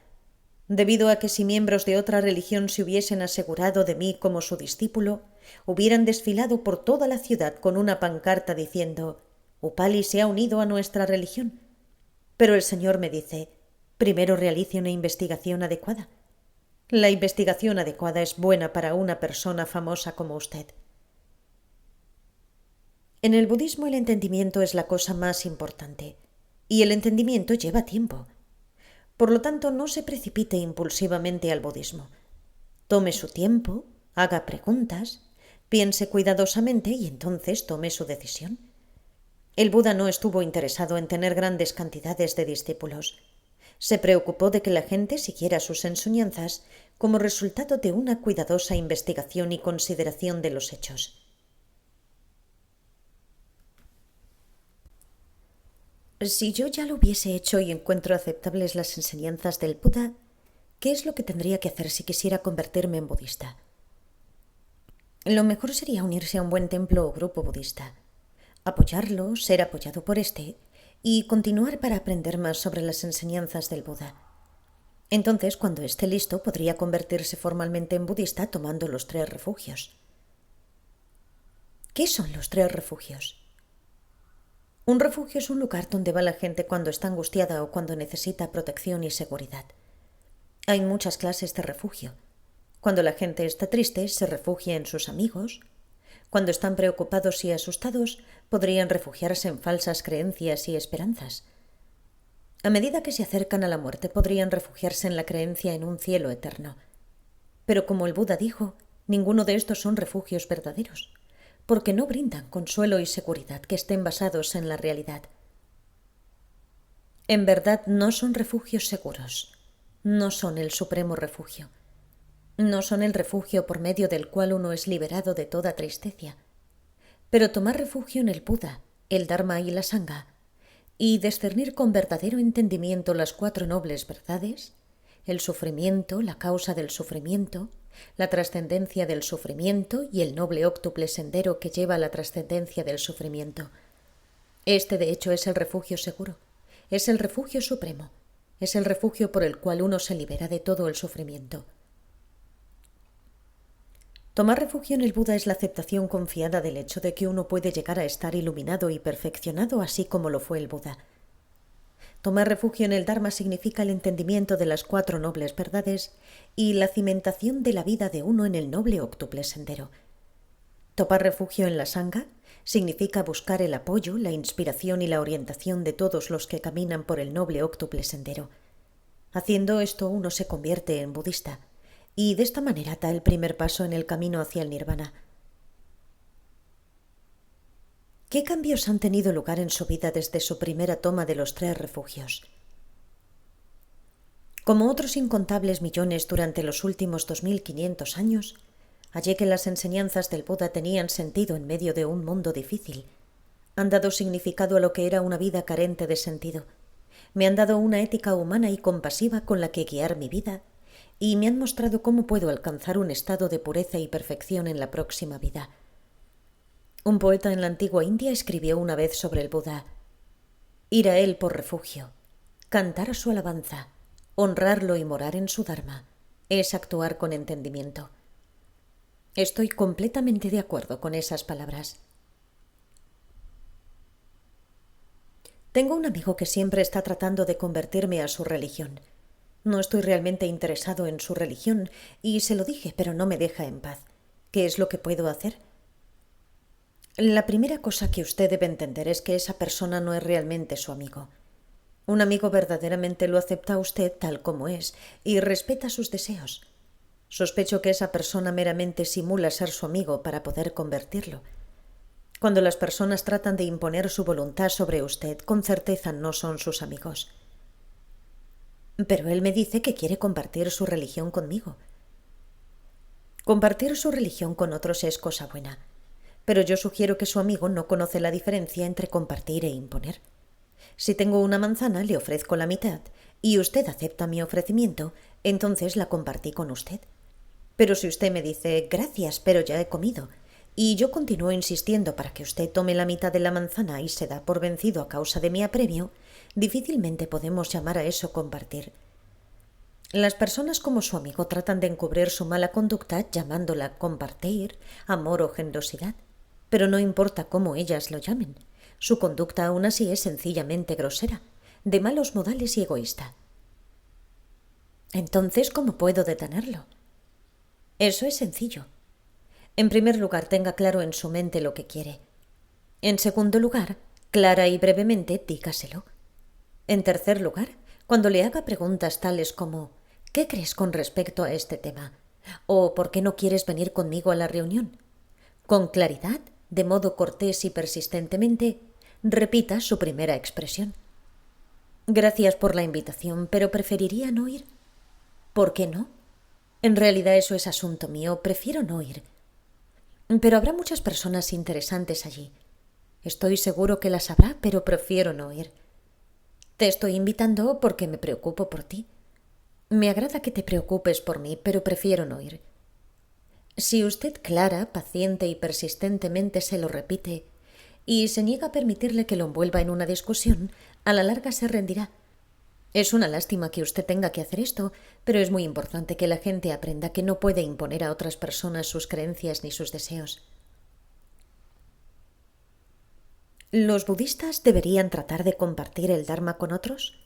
Debido a que si miembros de otra religión se hubiesen asegurado de mí como su discípulo, hubieran desfilado por toda la ciudad con una pancarta diciendo: Upali se ha unido a nuestra religión. Pero el Señor me dice: primero realice una investigación adecuada. La investigación adecuada es buena para una persona famosa como usted. En el budismo el entendimiento es la cosa más importante, y el entendimiento lleva tiempo. Por lo tanto, no se precipite impulsivamente al budismo. Tome su tiempo, haga preguntas, piense cuidadosamente y entonces tome su decisión. El Buda no estuvo interesado en tener grandes cantidades de discípulos. Se preocupó de que la gente siguiera sus enseñanzas como resultado de una cuidadosa investigación y consideración de los hechos. Si yo ya lo hubiese hecho y encuentro aceptables las enseñanzas del Buda, ¿qué es lo que tendría que hacer si quisiera convertirme en budista? Lo mejor sería unirse a un buen templo o grupo budista, apoyarlo, ser apoyado por éste y continuar para aprender más sobre las enseñanzas del Buda. Entonces, cuando esté listo, podría convertirse formalmente en budista tomando los 3 refugios. ¿Qué son los 3 refugios? Un refugio es un lugar donde va la gente cuando está angustiada o cuando necesita protección y seguridad. Hay muchas clases de refugio. Cuando la gente está triste, se refugia en sus amigos. Cuando están preocupados y asustados, podrían refugiarse en falsas creencias y esperanzas. A medida que se acercan a la muerte, podrían refugiarse en la creencia en un cielo eterno. Pero como el Buda dijo, ninguno de estos son refugios verdaderos, porque no brindan consuelo y seguridad que estén basados en la realidad. En verdad, no son refugios seguros. No son el supremo refugio. No son el refugio por medio del cual uno es liberado de toda tristeza. Pero tomar refugio en el Buda, el Dharma y la Sangha, y discernir con verdadero entendimiento las 4 nobles verdades, el sufrimiento, la causa del sufrimiento, la trascendencia del sufrimiento y el noble óctuple sendero que lleva a la trascendencia del sufrimiento. Este, de hecho, es el refugio seguro, es el refugio supremo, es el refugio por el cual uno se libera de todo el sufrimiento. Tomar refugio en el Buda es la aceptación confiada del hecho de que uno puede llegar a estar iluminado y perfeccionado así como lo fue el Buda. Tomar refugio en el Dharma significa el entendimiento de las 4 nobles verdades y la cimentación de la vida de uno en el noble óctuple sendero. Tomar refugio en la Sangha significa buscar el apoyo, la inspiración y la orientación de todos los que caminan por el noble óctuple sendero. Haciendo esto, uno se convierte en budista, y de esta manera da el primer paso en el camino hacia el nirvana. ¿Qué cambios han tenido lugar en su vida desde su primera toma de los 3 refugios? Como otros incontables millones durante los últimos 2500 años, hallé que las enseñanzas del Buda tenían sentido en medio de un mundo difícil. Han dado significado a lo que era una vida carente de sentido. Me han dado una ética humana y compasiva con la que guiar mi vida, y me han mostrado cómo puedo alcanzar un estado de pureza y perfección en la próxima vida. Un poeta en la antigua India escribió una vez sobre el Buda: ir a él por refugio, cantar a su alabanza, honrarlo y morar en su Dharma, es actuar con entendimiento. Estoy completamente de acuerdo con esas palabras. Tengo un amigo que siempre está tratando de convertirme a su religión. No estoy realmente interesado en su religión y se lo dije, pero no me deja en paz. ¿Qué es lo que puedo hacer? La primera cosa que usted debe entender es que esa persona no es realmente su amigo. Un amigo verdaderamente lo acepta a usted tal como es y respeta sus deseos. Sospecho que esa persona meramente simula ser su amigo para poder convertirlo. Cuando las personas tratan de imponer su voluntad sobre usted, con certeza no son sus amigos. Pero él me dice que quiere compartir su religión conmigo. Compartir su religión con otros es cosa buena, pero yo sugiero que su amigo no conoce la diferencia entre compartir e imponer. Si tengo una manzana, le ofrezco la mitad, y usted acepta mi ofrecimiento, entonces la compartí con usted. Pero si usted me dice, gracias, pero ya he comido, y yo continúo insistiendo para que usted tome la mitad de la manzana y se da por vencido a causa de mi apremio, difícilmente podemos llamar a eso compartir. Las personas como su amigo tratan de encubrir su mala conducta llamándola compartir, amor o generosidad, pero no importa cómo ellas lo llamen. Su conducta aún así es sencillamente grosera, de malos modales y egoísta. Entonces, ¿cómo puedo detenerlo? Eso es sencillo. En primer lugar, tenga claro en su mente lo que quiere. En segundo lugar, clara y brevemente, dígaselo. En tercer lugar, cuando le haga preguntas tales como ¿qué crees con respecto a este tema? ¿O por qué no quieres venir conmigo a la reunión? Con claridad, de modo cortés y persistentemente, repita su primera expresión. Gracias por la invitación, pero preferiría no ir. ¿Por qué no? En realidad eso es asunto mío, prefiero no ir. Pero habrá muchas personas interesantes allí. Estoy seguro que las habrá, pero prefiero no ir. Te estoy invitando porque me preocupo por ti. Me agrada que te preocupes por mí, pero prefiero no ir. Si usted clara, paciente y persistentemente se lo repite y se niega a permitirle que lo envuelva en una discusión, a la larga se rendirá. Es una lástima que usted tenga que hacer esto, pero es muy importante que la gente aprenda que no puede imponer a otras personas sus creencias ni sus deseos. ¿Los budistas deberían tratar de compartir el Dharma con otros?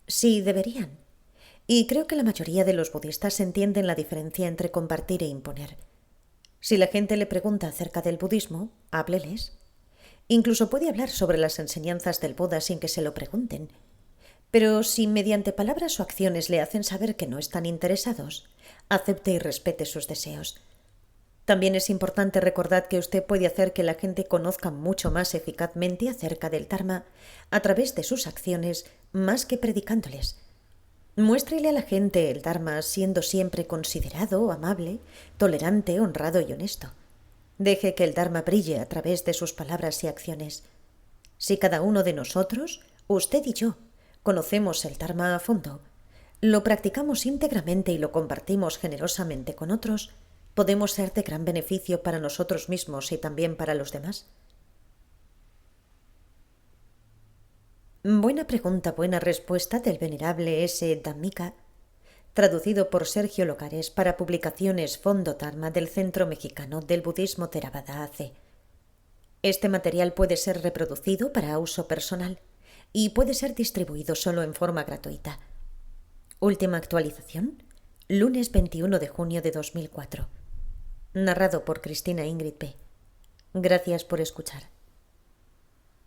Sí, deberían. Y creo que la mayoría de los budistas entienden la diferencia entre compartir e imponer. Si la gente le pregunta acerca del budismo, hábleles. Incluso puede hablar sobre las enseñanzas del Buda sin que se lo pregunten. Pero si mediante palabras o acciones le hacen saber que no están interesados, acepte y respete sus deseos. También es importante recordar que usted puede hacer que la gente conozca mucho más eficazmente acerca del Dharma a través de sus acciones más que predicándoles. Muéstrele a la gente el Dharma siendo siempre considerado, amable, tolerante, honrado y honesto. Deje que el Dharma brille a través de sus palabras y acciones. Si cada uno de nosotros, usted y yo, conocemos el Dharma a fondo, lo practicamos íntegramente y lo compartimos generosamente con otros, podemos ser de gran beneficio para nosotros mismos y también para los demás. Buena pregunta, buena respuesta del venerable S. Dhammika, traducido por Sergio Locares para publicaciones Fondo Dharma del Centro Mexicano del Budismo Theravada AC. Este material puede ser reproducido para uso personal y puede ser distribuido solo en forma gratuita. Última actualización, lunes 21 de junio de 2004. Narrado por Cristina Ingrid P. Gracias por escuchar.